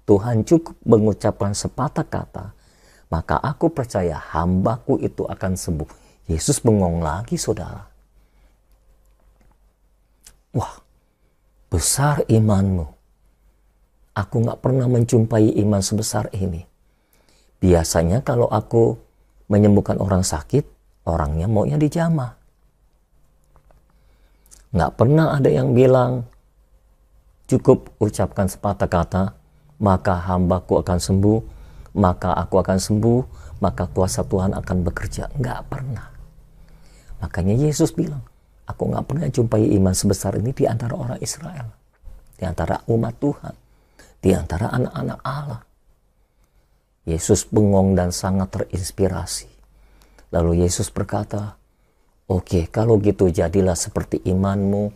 Tuhan cukup mengucapkan sepatah kata, maka aku percaya hambaku itu akan sembuh. Yesus bengong lagi, saudara. Wah, besar imanmu. Aku nggak pernah menjumpai iman sebesar ini. Biasanya kalau aku menyembuhkan orang sakit, orangnya maunya dijamah. Nggak pernah ada yang bilang, cukup ucapkan sepatah kata, maka hambaku akan sembuh, maka aku akan sembuh, maka kuasa Tuhan akan bekerja. Nggak pernah. Makanya Yesus bilang, aku nggak pernah jumpai iman sebesar ini di antara orang Israel, di antara umat Tuhan, di antara anak-anak Allah. Yesus bengong dan sangat terinspirasi. Lalu Yesus berkata, oke, kalau gitu jadilah seperti imanmu,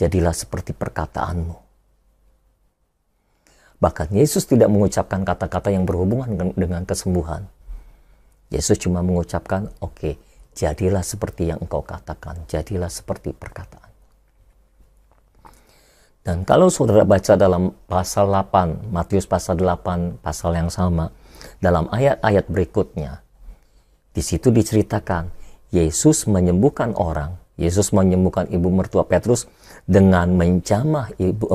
jadilah seperti perkataanmu. Bahkan Yesus tidak mengucapkan kata-kata yang berhubungan dengan kesembuhan. Yesus cuma mengucapkan, oke, jadilah seperti yang engkau katakan, jadilah seperti perkataan. Dan kalau saudara baca dalam pasal 8, Matius pasal 8, pasal yang sama, dalam ayat-ayat berikutnya, di situ diceritakan Yesus menyembuhkan orang. Yesus menyembuhkan ibu mertua Petrus dengan menjamah ibu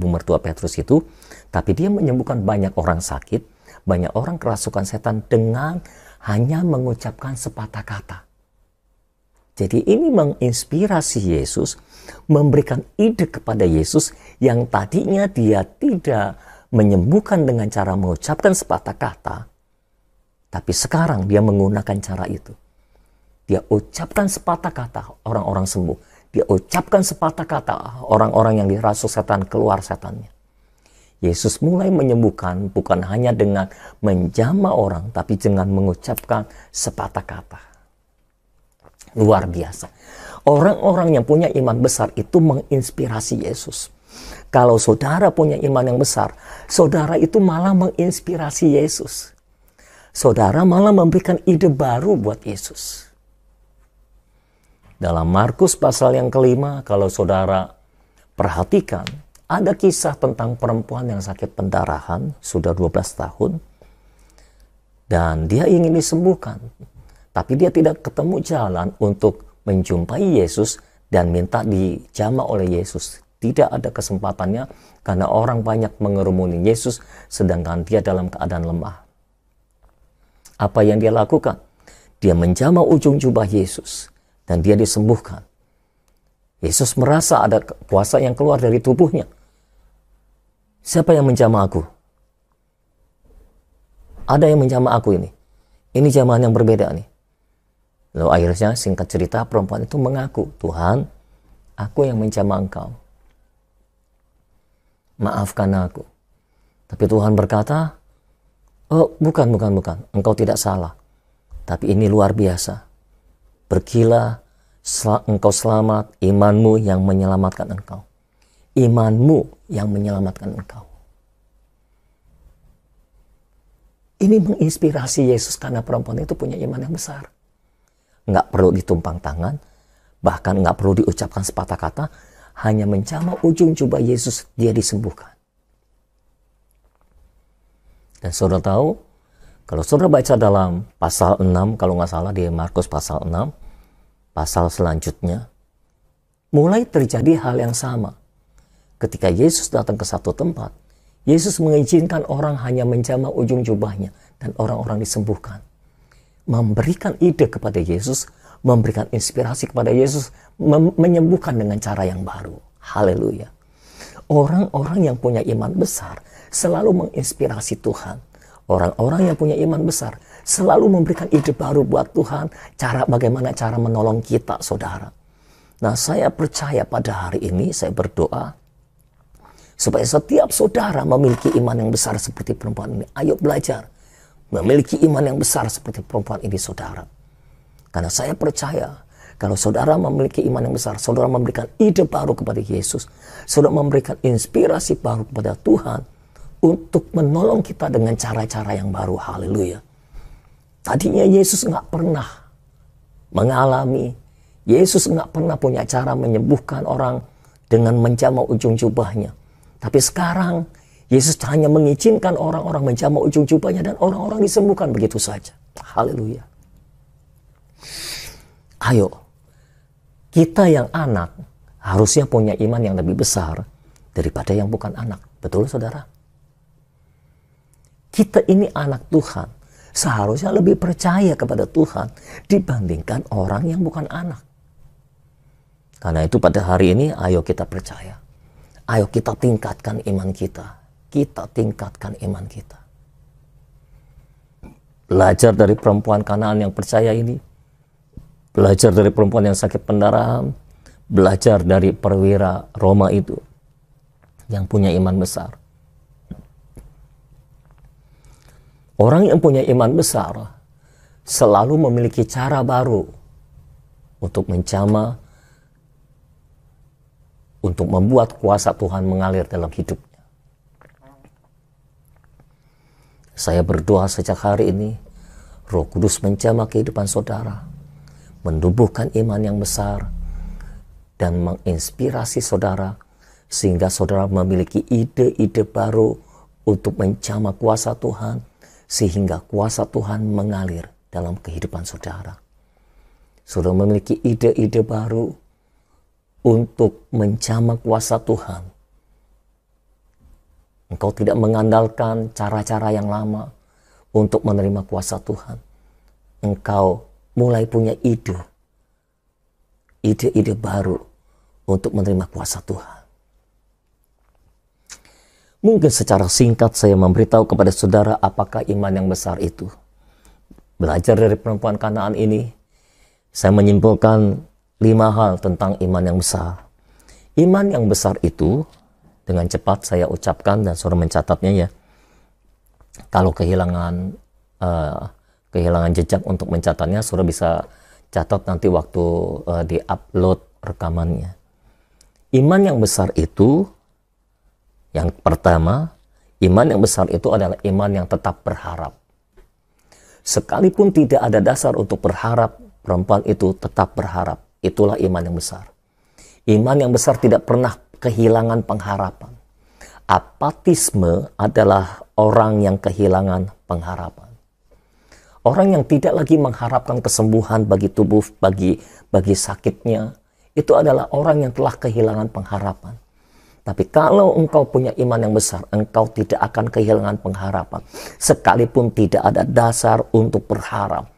mertua Petrus itu, tapi dia menyembuhkan banyak orang sakit, banyak orang kerasukan setan dengan hanya mengucapkan sepatah kata. Jadi ini menginspirasi Yesus, memberikan ide kepada Yesus yang tadinya dia tidak menyembuhkan dengan cara mengucapkan sepatah kata, tapi sekarang dia menggunakan cara itu. Dia ucapkan sepatah kata, orang-orang sembuh. Dia ucapkan sepatah kata, orang-orang yang dirasuk setan keluar setannya. Yesus mulai menyembuhkan bukan hanya dengan menjamah orang, tapi dengan mengucapkan sepatah kata. Luar biasa. Orang-orang yang punya iman besar itu menginspirasi Yesus. Kalau saudara punya iman yang besar, saudara itu malah menginspirasi Yesus. Saudara malah memberikan ide baru buat Yesus. Dalam Markus pasal yang kelima, kalau saudara perhatikan, ada kisah tentang perempuan yang sakit pendarahan, sudah 12 tahun. Dan dia ingin disembuhkan. Tapi dia tidak ketemu jalan untuk menjumpai Yesus dan minta dijamah oleh Yesus. Tidak ada kesempatannya karena orang banyak mengerumuni Yesus sedangkan dia dalam keadaan lemah. Apa yang dia lakukan? Dia menjamah ujung jubah Yesus dan dia disembuhkan. Yesus merasa ada kuasa yang keluar dari tubuhnya. Siapa yang menjamah aku? Ada yang menjamah aku ini. Ini jamahan yang berbeda nih. Lalu akhirnya singkat cerita perempuan itu mengaku, Tuhan, aku yang menjamah engkau. Maafkan aku. Tapi Tuhan berkata, oh bukan, engkau tidak salah. Tapi ini luar biasa. Pergilah, engkau selamat, imanmu yang menyelamatkan engkau. Imanmu yang menyelamatkan engkau. Ini menginspirasi Yesus karena perempuan itu punya iman yang besar. Nggak perlu ditumpang tangan, bahkan nggak perlu diucapkan sepatah kata, hanya menjamah ujung jubah Yesus, dia disembuhkan. Dan saudara tahu, kalau saudara baca dalam pasal 6, kalau nggak salah di Markus pasal 6, pasal selanjutnya, mulai terjadi hal yang sama. Ketika Yesus datang ke satu tempat, Yesus mengizinkan orang hanya menjamah ujung jubahnya, dan orang-orang disembuhkan. Memberikan ide kepada Yesus, memberikan inspirasi kepada Yesus, menyembuhkan dengan cara yang baru. Haleluya. Orang-orang yang punya iman besar selalu menginspirasi Tuhan. Orang-orang yang punya iman besar selalu memberikan ide baru buat Tuhan, bagaimana cara menolong kita, saudara. Nah, saya percaya pada hari ini, saya berdoa supaya setiap saudara memiliki iman yang besar seperti perempuan ini. Ayo belajar memiliki iman yang besar seperti perempuan ini, saudara. Karena saya percaya, kalau saudara memiliki iman yang besar, saudara memberikan ide baru kepada Yesus. Saudara memberikan inspirasi baru kepada Tuhan untuk menolong kita dengan cara-cara yang baru. Haleluya. Tadinya Yesus nggak pernah mengalami, Yesus nggak pernah punya cara menyembuhkan orang dengan menjamah ujung jubahnya. Tapi sekarang, Yesus hanya mengizinkan orang-orang menjamah ujung jubahnya dan orang-orang disembuhkan begitu saja. Haleluya. Ayo, kita yang anak harusnya punya iman yang lebih besar daripada yang bukan anak. Betul, saudara? Kita ini anak Tuhan, seharusnya lebih percaya kepada Tuhan dibandingkan orang yang bukan anak. Karena itu pada hari ini, ayo kita percaya. Ayo kita tingkatkan iman kita. Kita tingkatkan iman kita. Belajar dari perempuan Kanaan yang percaya ini. Belajar dari perempuan yang sakit pendarahan. Belajar dari perwira Roma itu yang punya iman besar. Orang yang punya iman besar selalu memiliki cara baru untuk menjamah, untuk membuat kuasa Tuhan mengalir dalam hidupnya. Saya berdoa sejak hari ini, Roh Kudus menjamah kehidupan saudara, menumbuhkan iman yang besar, dan menginspirasi saudara, sehingga saudara memiliki ide-ide baru untuk menjamah kuasa Tuhan, sehingga kuasa Tuhan mengalir dalam kehidupan saudara. Saudara memiliki ide-ide baru untuk menjamah kuasa Tuhan. Engkau tidak mengandalkan cara-cara yang lama untuk menerima kuasa Tuhan. Engkau mulai punya ide-ide baru untuk menerima kuasa Tuhan. Mungkin secara singkat saya memberitahu kepada saudara apakah iman yang besar itu. Belajar dari perempuan Kanaan ini, saya menyimpulkan 5 hal tentang iman yang besar. Iman yang besar itu, dengan cepat saya ucapkan dan saudara mencatatnya ya. Kalau kehilangan jejak untuk mencatatnya, saudara bisa catat nanti waktu di-upload rekamannya. Iman yang besar itu, yang pertama, iman yang besar itu adalah iman yang tetap berharap. Sekalipun tidak ada dasar untuk berharap, perempuan itu tetap berharap. Itulah iman yang besar. Iman yang besar tidak pernah kehilangan pengharapan. Apatisme adalah orang yang kehilangan pengharapan. Orang yang tidak lagi mengharapkan kesembuhan bagi tubuh, bagi sakitnya, itu adalah orang yang telah kehilangan pengharapan. Tapi kalau engkau punya iman yang besar, engkau tidak akan kehilangan pengharapan. Sekalipun tidak ada dasar untuk berharap.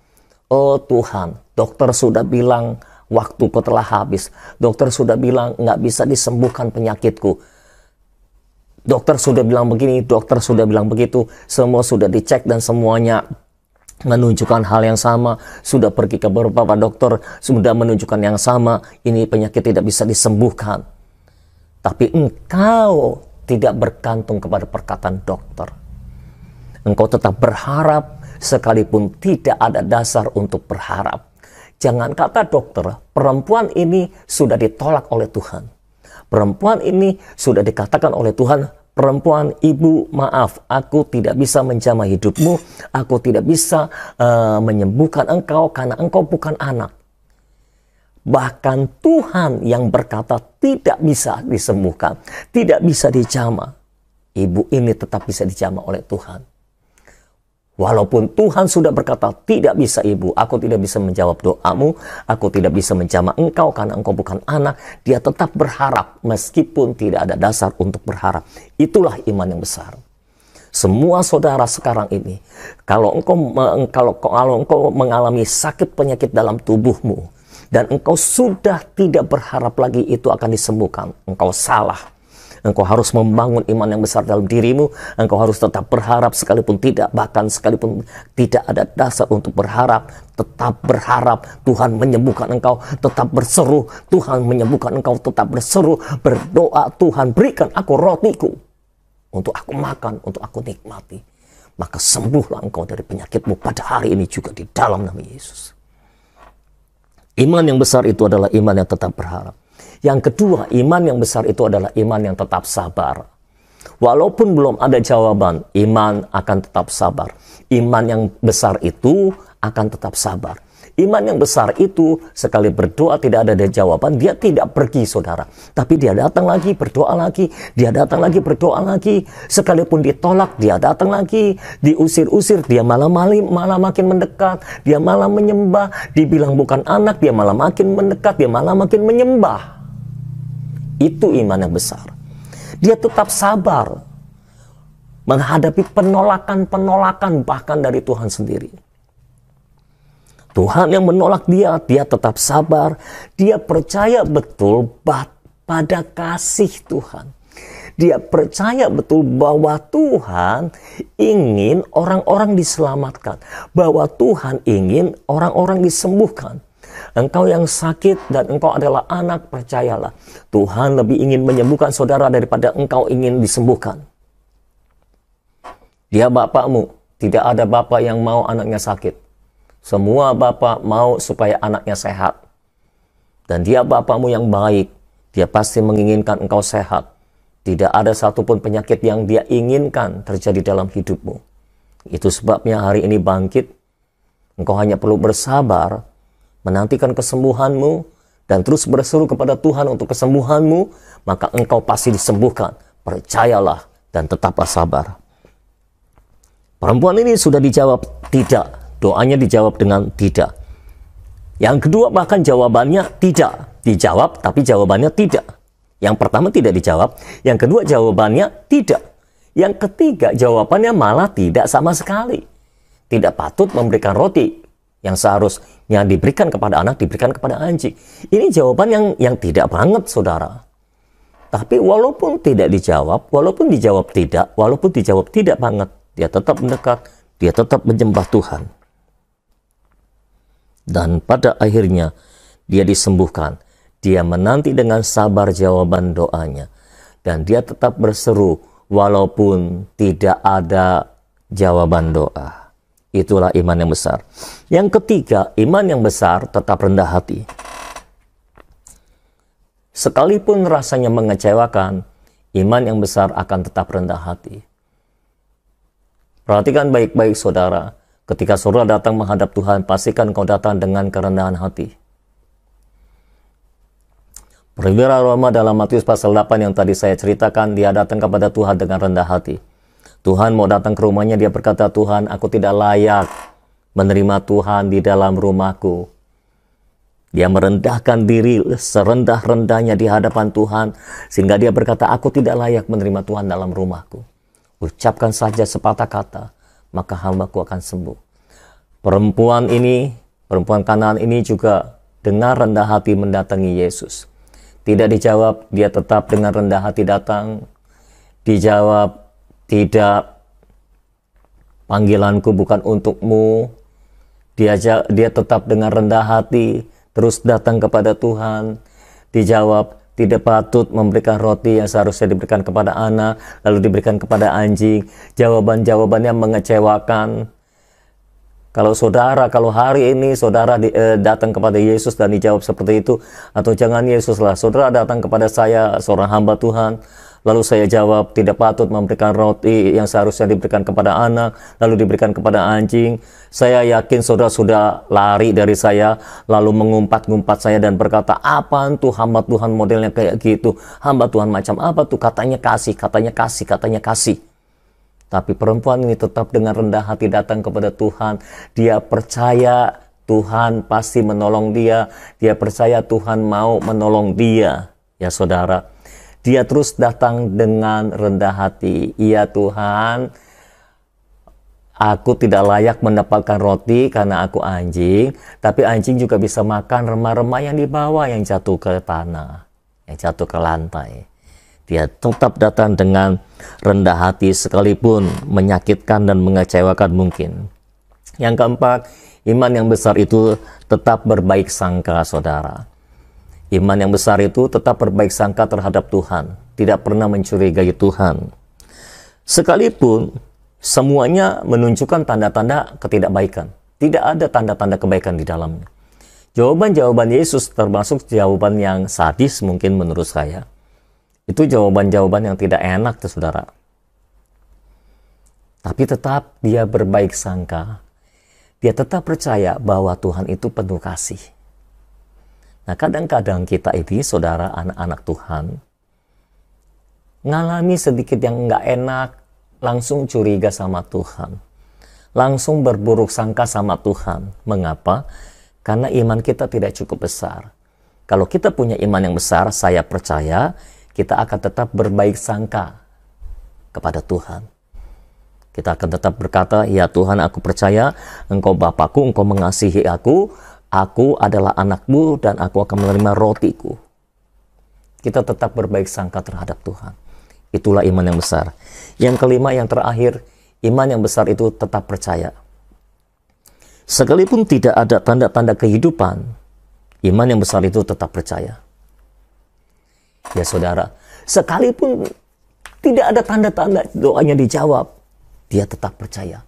Oh Tuhan, dokter sudah bilang waktuku telah habis. Dokter sudah bilang nggak bisa disembuhkan penyakitku. Dokter sudah bilang begini, dokter sudah bilang begitu. Semua sudah dicek dan semuanya menunjukkan hal yang sama. Sudah pergi ke beberapa dokter, sudah menunjukkan yang sama. Ini penyakit tidak bisa disembuhkan. Tapi engkau tidak bergantung kepada perkataan dokter. Engkau tetap berharap sekalipun tidak ada dasar untuk berharap. Jangan kata dokter, perempuan ini sudah ditolak oleh Tuhan. Perempuan ini sudah dikatakan oleh Tuhan, perempuan, ibu, maaf, aku tidak bisa menjamah hidupmu, aku tidak bisa menyembuhkan engkau karena engkau bukan anak. Bahkan Tuhan yang berkata tidak bisa disembuhkan, tidak bisa dijamah. Ibu ini tetap bisa dijamah oleh Tuhan. Walaupun Tuhan sudah berkata tidak bisa ibu, aku tidak bisa menjawab doamu, aku tidak bisa menjamah engkau karena engkau bukan anak. Dia tetap berharap meskipun tidak ada dasar untuk berharap. Itulah iman yang besar. Semua saudara sekarang ini, kalau engkau mengalami sakit penyakit dalam tubuhmu, dan engkau sudah tidak berharap lagi itu akan disembuhkan, engkau salah. Engkau harus membangun iman yang besar dalam dirimu. Engkau harus tetap berharap sekalipun tidak, bahkan sekalipun tidak ada dasar untuk berharap. Tetap berharap Tuhan menyembuhkan engkau. Tetap berseru Tuhan menyembuhkan engkau. Tetap berseru, berdoa, Tuhan berikan aku rotiku untuk aku makan, untuk aku nikmati. Maka sembuhlah engkau dari penyakitmu pada hari ini juga di dalam nama Yesus. Iman yang besar itu adalah iman yang tetap berharap. Yang kedua, iman yang besar itu adalah iman yang tetap sabar. Walaupun belum ada jawaban, iman akan tetap sabar. Iman yang besar itu akan tetap sabar. Iman yang besar itu sekali berdoa tidak ada jawaban, dia tidak pergi saudara. Tapi dia datang lagi, berdoa lagi. Dia datang lagi, berdoa lagi. Sekalipun ditolak, dia datang lagi. Diusir-usir, dia malah makin mendekat. Dia malah menyembah. Dibilang bukan anak, dia malah makin mendekat. Dia malah makin menyembah. Itu iman yang besar. Dia tetap sabar menghadapi penolakan-penolakan bahkan dari Tuhan sendiri. Tuhan yang menolak dia tetap sabar. Dia percaya betul pada kasih Tuhan. Dia percaya betul bahwa Tuhan ingin orang-orang diselamatkan. Bahwa Tuhan ingin orang-orang disembuhkan. Engkau yang sakit dan engkau adalah anak, percayalah. Tuhan lebih ingin menyembuhkan saudara daripada engkau ingin disembuhkan. Dia bapakmu. Tidak ada bapak yang mau anaknya sakit. Semua bapak mau supaya anaknya sehat. Dan dia bapakmu yang baik. Dia pasti menginginkan engkau sehat. Tidak ada satupun penyakit yang dia inginkan terjadi dalam hidupmu. Itu sebabnya hari ini bangkit. Engkau hanya perlu bersabar, menantikan kesembuhanmu, dan terus berseru kepada Tuhan untuk kesembuhanmu, maka engkau pasti disembuhkan. Percayalah dan tetaplah sabar. Perempuan ini sudah dijawab tidak. Doanya dijawab dengan tidak. Yang kedua bahkan jawabannya tidak. Dijawab tapi jawabannya tidak. Yang pertama tidak dijawab. Yang kedua jawabannya tidak. Yang ketiga jawabannya malah tidak sama sekali. Tidak patut memberikan roti yang seharusnya diberikan kepada anak, diberikan kepada anjing. Ini jawaban yang tidak banget, saudara. Tapi walaupun tidak dijawab, walaupun dijawab tidak banget, dia tetap mendekat, dia tetap menyembah Tuhan. Dan pada akhirnya dia disembuhkan. Dia menanti dengan sabar jawaban doanya. Dan dia tetap berseru walaupun tidak ada jawaban doa. Itulah iman yang besar. Yang ketiga, iman yang besar tetap rendah hati. Sekalipun rasanya mengecewakan, iman yang besar akan tetap rendah hati. Perhatikan baik-baik saudara, ketika saudara datang menghadap Tuhan, pastikan kau datang dengan kerendahan hati. Perwira Roma dalam Matius pasal 8 yang tadi saya ceritakan, dia datang kepada Tuhan dengan rendah hati. Tuhan mau datang ke rumahnya, dia berkata, Tuhan, aku tidak layak menerima Tuhan di dalam rumahku. Dia merendahkan diri serendah-rendahnya di hadapan Tuhan, sehingga dia berkata, aku tidak layak menerima Tuhan dalam rumahku. Ucapkan saja sepatah kata, maka hambaku akan sembuh. Perempuan Kanaan ini juga dengan rendah hati mendatangi Yesus. Tidak dijawab, dia tetap dengan rendah hati datang. Dijawab, tidak, panggilanku bukan untukmu. Dia tetap dengan rendah hati, terus datang kepada Tuhan. Dijawab, tidak patut memberikan roti yang seharusnya diberikan kepada anak, lalu diberikan kepada anjing. Jawaban-jawabannya mengecewakan. Kalau hari ini saudara datang kepada Yesus dan dijawab seperti itu, atau jangan Yesus lah, saudara datang kepada saya, seorang hamba Tuhan, lalu saya jawab, tidak patut memberikan roti yang seharusnya diberikan kepada anak, lalu diberikan kepada anjing. Saya yakin saudara sudah lari dari saya, lalu mengumpat-ngumpat saya dan berkata, apaan tuh hamba Tuhan modelnya kayak gitu? Hamba Tuhan macam apa tuh? Katanya kasih, katanya kasih, katanya kasih. Tapi perempuan ini tetap dengan rendah hati datang kepada Tuhan. Dia percaya Tuhan pasti menolong dia. Dia percaya Tuhan mau menolong dia. Ya saudara, dia terus datang dengan rendah hati. Iya Tuhan, aku tidak layak mendapatkan roti karena aku anjing, tapi anjing juga bisa makan remah-remah yang dibawa, yang jatuh ke tanah, yang jatuh ke lantai. Dia tetap datang dengan rendah hati sekalipun menyakitkan dan mengecewakan mungkin. Yang keempat, iman yang besar itu tetap berbaik sangka, saudara. Iman yang besar itu tetap berbaik sangka terhadap Tuhan, tidak pernah mencurigai Tuhan. Sekalipun semuanya menunjukkan tanda-tanda ketidakbaikan, tidak ada tanda-tanda kebaikan di dalamnya. Jawaban-jawaban Yesus termasuk jawaban yang sadis mungkin menurut saya. Itu jawaban-jawaban yang tidak enak tuh saudara. Tapi tetap dia berbaik sangka. Dia tetap percaya bahwa Tuhan itu penuh kasih. Nah kadang-kadang kita ini saudara anak-anak Tuhan ngalami sedikit yang nggak enak, langsung curiga sama Tuhan. Langsung berburuk sangka sama Tuhan. Mengapa? Karena iman kita tidak cukup besar. Kalau kita punya iman yang besar, saya percaya kita akan tetap berbaik sangka kepada Tuhan. Kita akan tetap berkata, ya Tuhan, aku percaya Engkau Bapakku, Engkau mengasihi aku adalah anakmu dan aku akan menerima rotiku. Kita tetap berbaik sangka terhadap Tuhan. Itulah iman yang besar. Yang kelima, yang terakhir, iman yang besar itu tetap percaya. Sekalipun tidak ada tanda-tanda kehidupan, iman yang besar itu tetap percaya. Ya saudara, sekalipun tidak ada tanda-tanda doanya dijawab, dia tetap percaya.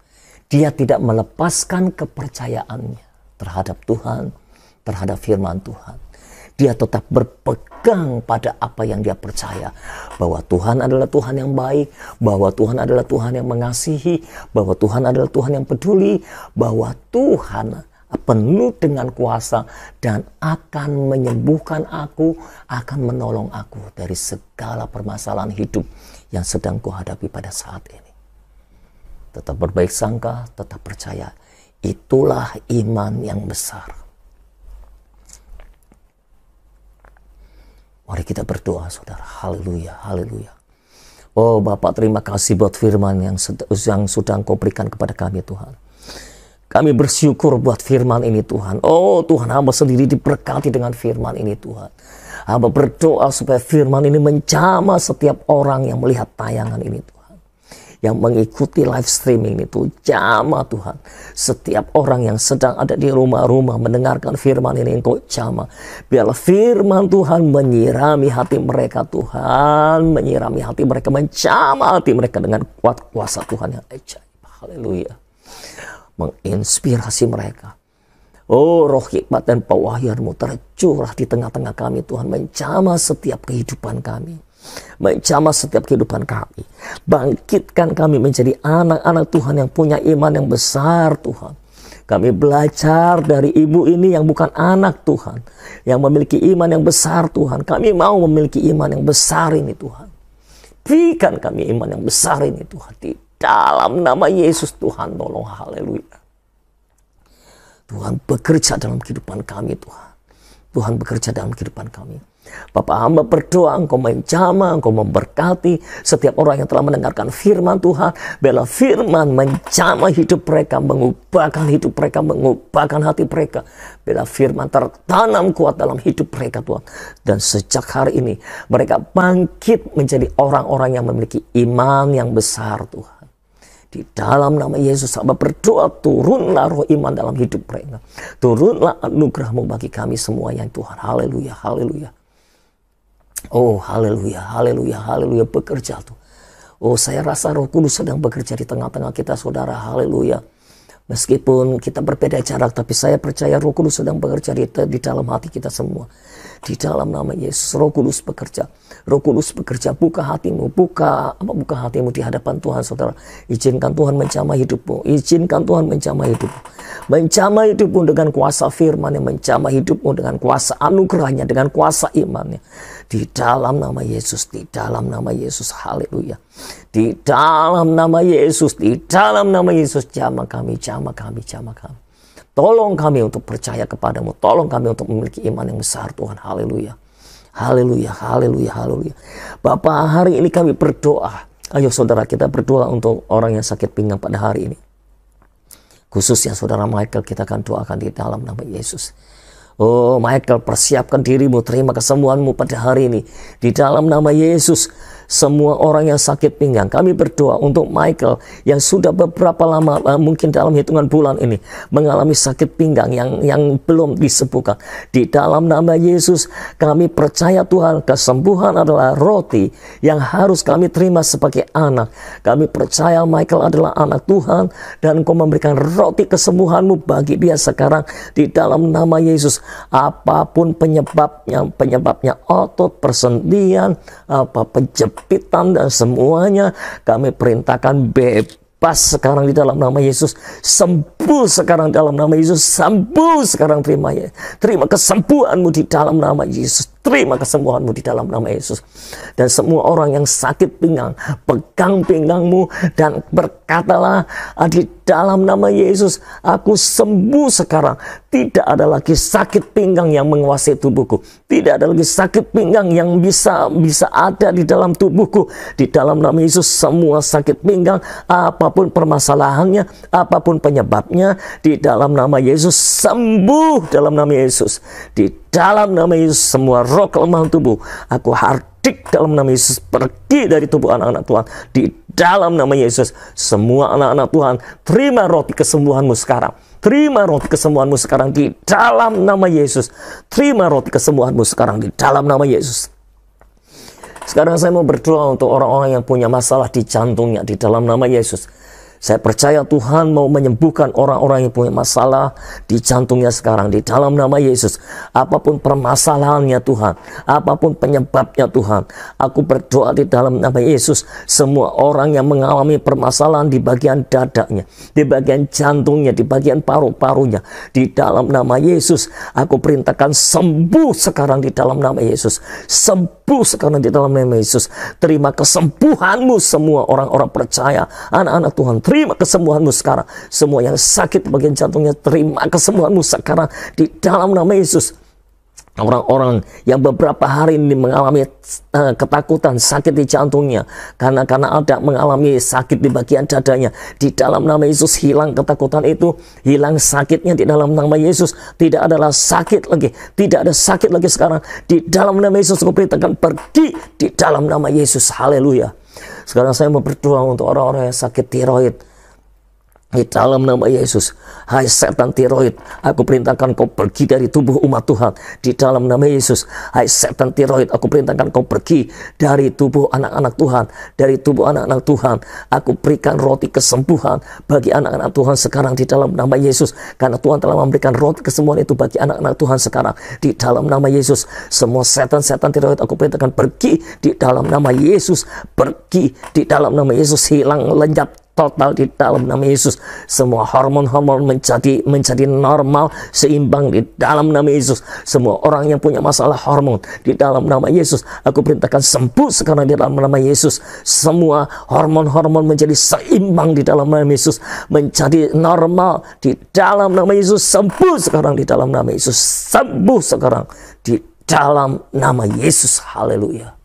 Dia tidak melepaskan kepercayaannya terhadap Tuhan, terhadap firman Tuhan. Dia tetap berpegang pada apa yang dia percaya. Bahwa Tuhan adalah Tuhan yang baik, bahwa Tuhan adalah Tuhan yang mengasihi, bahwa Tuhan adalah Tuhan yang peduli, bahwa Tuhan penuh dengan kuasa, dan akan menyembuhkan aku, akan menolong aku dari segala permasalahan hidup yang sedang kuhadapi pada saat ini. Tetap berbaik sangka, tetap percaya. Itulah iman yang besar. Mari kita berdoa, saudara. Haleluya, haleluya. Oh Bapak, terima kasih buat firman yang sudah Engkau berikan kepada kami, Tuhan. Kami bersyukur buat firman ini, Tuhan. Oh Tuhan, hamba sendiri diberkati dengan firman ini, Tuhan. Hamba berdoa supaya firman ini menjamah setiap orang yang melihat tayangan ini, Tuhan. Yang mengikuti live streaming itu, jamah Tuhan. Setiap orang yang sedang ada di rumah-rumah mendengarkan firman ini, Engkau jamah. Biarlah firman Tuhan menyirami hati mereka, Tuhan. Menyirami hati mereka, menjamah hati mereka dengan kuat kuasa Tuhan yang ajaib. Haleluya. Menginspirasi mereka. Oh, roh hikmat dan pewahyuan-Mu tercurah di tengah-tengah kami, Tuhan. Menjamah setiap kehidupan kami. Menjamah setiap kehidupan kami. Bangkitkan kami menjadi anak-anak Tuhan yang punya iman yang besar, Tuhan. Kami belajar dari ibu ini yang bukan anak Tuhan, yang memiliki iman yang besar, Tuhan. Kami mau memiliki iman yang besar ini, Tuhan. Berikan kami iman yang besar ini, Tuhan. Di dalam nama Yesus, Tuhan, tolong. Haleluya. Tuhan bekerja dalam kehidupan kami, Tuhan. Tuhan bekerja dalam kehidupan kami. Bapak, hamba berdoa Engkau menjamah, Engkau memberkati setiap orang yang telah mendengarkan firman Tuhan. Biarlah firman menjamah hidup mereka, mengubahkan hidup mereka, mengubahkan hati mereka. Biarlah firman tertanam kuat dalam hidup mereka, Tuhan. Dan sejak hari ini mereka bangkit menjadi orang-orang yang memiliki iman yang besar, Tuhan. Di dalam nama Yesus, hamba berdoa, turunlah roh iman dalam hidup mereka. Turunlah anugerah-Mu bagi kami semuanya, Tuhan. Haleluya, haleluya. Oh, haleluya, haleluya, haleluya, bekerja tuh. Oh, saya rasa Roh Kudus sedang bekerja di tengah-tengah kita, saudara. Haleluya. Meskipun kita berbeda jarak, tapi saya percaya Roh Kudus sedang bekerja di dalam hati kita semua. Di dalam nama Yesus, Roh Kudus bekerja. Roh Kudus bekerja, buka hatimu, buka hatimu di hadapan Tuhan, saudara. Izinkan Tuhan menjamah hidupmu. Izinkan Tuhan menjamah hidupmu. Menjamah hidupmu dengan kuasa firman-Nya, menjamah hidupmu dengan kuasa anugerah-Nya, dengan kuasa iman-Nya. Di dalam nama Yesus, di dalam nama Yesus, haleluya. Di dalam nama Yesus, di dalam nama Yesus, jamah kami, jamah kami, jamah kami. Tolong kami untuk percaya kepadamu, tolong kami untuk memiliki iman yang besar, Tuhan, haleluya. Haleluya, haleluya, haleluya. Bapak, hari ini kami berdoa. Ayo saudara, kita berdoa untuk orang yang sakit pinggang pada hari ini. Khususnya saudara Michael, kita akan doakan di dalam nama Yesus. Oh Michael, persiapkan dirimu, terima kesembuhanmu pada hari ini. Di dalam nama Yesus, semua orang yang sakit pinggang, kami berdoa untuk Michael yang sudah beberapa lama, mungkin dalam hitungan bulan ini, mengalami sakit pinggang yang belum disembuhkan. Di dalam nama Yesus, kami percaya Tuhan, kesembuhan adalah roti yang harus kami terima sebagai anak. Kami percaya Michael adalah anak Tuhan, dan Engkau memberikan roti kesembuhanmu bagi dia sekarang. Di dalam nama Yesus, apapun penyebabnya otot, persendian, penjepitan dan semuanya, kami perintahkan bebas sekarang di dalam nama Yesus. Sembuh sekarang dalam nama Yesus. Sembuh sekarang, terima kesembuhanmu di dalam nama Yesus. Terima kesembuhanmu di dalam nama Yesus. Dan semua orang yang sakit pinggang, pegang pinggangmu dan berkatalah di dalam nama Yesus, aku sembuh sekarang. Tidak ada lagi sakit pinggang yang menguasai tubuhku. Tidak ada lagi sakit pinggang yang bisa ada di dalam tubuhku. Di dalam nama Yesus, semua sakit pinggang, apapun permasalahannya, apapun penyebabnya, di dalam nama Yesus sembuh dalam nama Yesus. Di dalam nama Yesus, semua roh kelemahan tubuh, aku hardik dalam nama Yesus, pergi dari tubuh anak-anak Tuhan. Di dalam nama Yesus, semua anak-anak Tuhan, terima roti kesembuhanmu sekarang. Terima roti kesembuhanmu sekarang di dalam nama Yesus. Terima roti kesembuhanmu sekarang di dalam nama Yesus. Sekarang saya mau berdoa untuk orang-orang yang punya masalah di jantungnya di dalam nama Yesus. Saya percaya Tuhan mau menyembuhkan orang-orang yang punya masalah di jantungnya sekarang di dalam nama Yesus. Apapun permasalahannya Tuhan, apapun penyebabnya Tuhan, aku berdoa di dalam nama Yesus. Semua orang yang mengalami permasalahan di bagian dadanya, di bagian jantungnya, di bagian paru-parunya, di dalam nama Yesus, aku perintahkan sembuh sekarang di dalam nama Yesus. Sembuh sekarang di dalam nama Yesus. Terima kesembuhanmu semua orang-orang percaya, anak-anak Tuhan. Terima kesembuhanmu sekarang. Semua yang sakit bagian jantungnya, terima kesembuhanmu sekarang di dalam nama Yesus. Orang-orang yang beberapa hari ini mengalami ketakutan, sakit di jantungnya, karena ada mengalami sakit di bagian dadanya, di dalam nama Yesus hilang ketakutan itu, hilang sakitnya di dalam nama Yesus. Tidak adalah sakit lagi, tidak ada sakit lagi sekarang. Di dalam nama Yesus aku perintahkan pergi di dalam nama Yesus. Haleluya. Sekarang saya mau berdoa untuk orang-orang yang sakit tiroid. Di dalam nama Yesus, hai setan tiroid, aku perintahkan kau pergi dari tubuh umat Tuhan. Di dalam nama Yesus, hai setan tiroid, aku perintahkan kau pergi dari tubuh anak-anak Tuhan. Dari tubuh anak-anak Tuhan, aku berikan roti kesembuhan bagi anak-anak Tuhan sekarang di dalam nama Yesus. Karena Tuhan telah memberikan roti kesembuhan itu bagi anak-anak Tuhan sekarang. Di dalam nama Yesus, semua setan-setan tiroid aku perintahkan pergi di dalam nama Yesus. Pergi di dalam nama Yesus, hilang lenyap total di dalam nama Yesus. Semua hormon-hormon menjadi normal, seimbang di dalam nama Yesus. Semua orang yang punya masalah hormon di dalam nama Yesus, aku perintahkan sembuh sekarang di dalam nama Yesus. Semua hormon-hormon menjadi seimbang di dalam nama Yesus, menjadi normal di dalam nama Yesus. Sembuh sekarang di dalam nama Yesus. Sembuh sekarang di dalam nama Yesus. Haleluya.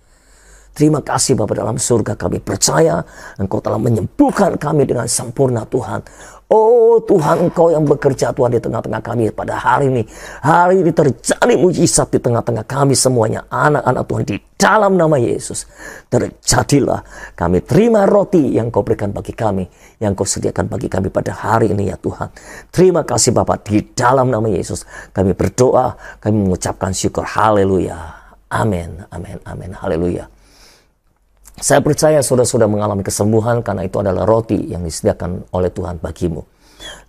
Terima kasih Bapa dalam surga, kami percaya Engkau telah menyembuhkan kami dengan sempurna Tuhan. Oh Tuhan, Engkau yang bekerja Tuhan di tengah-tengah kami pada hari ini. Hari ini terjadi mujizat di tengah-tengah kami semuanya, anak-anak Tuhan, di dalam nama Yesus. Terjadilah, kami terima roti yang Kau berikan bagi kami, yang Kau sediakan bagi kami pada hari ini ya Tuhan. Terima kasih Bapa, di dalam nama Yesus kami berdoa, kami mengucapkan syukur. Haleluya. Amin, amin, amin. Haleluya. Saya percaya saudara-saudara mengalami kesembuhan karena itu adalah roti yang disediakan oleh Tuhan bagimu.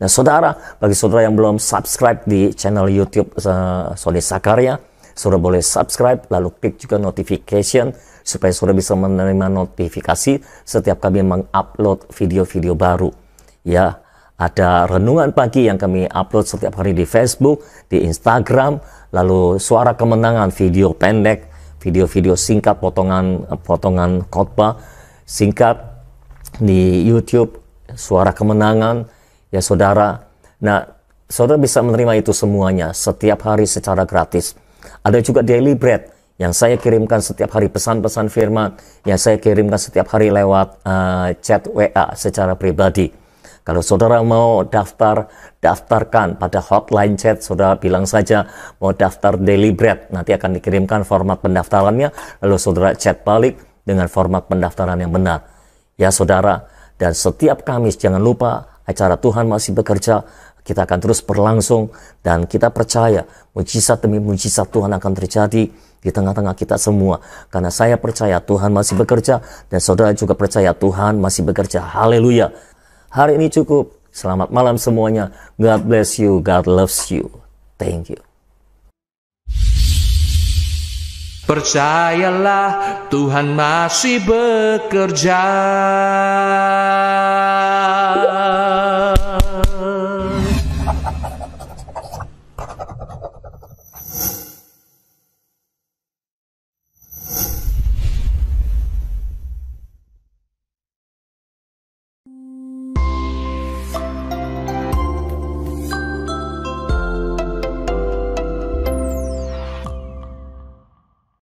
Nah saudara, bagi saudara yang belum subscribe di channel YouTube Sony Sakarya, saudara boleh subscribe, lalu klik juga notification supaya saudara bisa menerima notifikasi setiap kami mengupload video-video baru. Ya, ada renungan pagi yang kami upload setiap hari di Facebook, di Instagram, lalu suara kemenangan, video pendek, video-video singkat, potongan khotbah singkat di YouTube, suara kemenangan ya saudara. Nah, saudara bisa menerima itu semuanya setiap hari secara gratis. Ada juga Daily Bread yang saya kirimkan setiap hari, pesan-pesan firman yang saya kirimkan setiap hari lewat chat WA secara pribadi. Kalau saudara mau daftarkan pada hotline chat, saudara bilang saja mau daftar Daily Bread. Nanti akan dikirimkan format pendaftarannya, lalu saudara chat balik dengan format pendaftaran yang benar. Ya saudara, dan setiap Kamis jangan lupa acara Tuhan Masih Bekerja. Kita akan terus berlangsung dan kita percaya mujizat demi mujizat Tuhan akan terjadi di tengah-tengah kita semua. Karena saya percaya Tuhan masih bekerja dan saudara juga percaya Tuhan masih bekerja. Haleluya. Hari ini cukup. Selamat malam semuanya. God bless you. God loves you. Thank you. Percayalah Tuhan masih bekerja.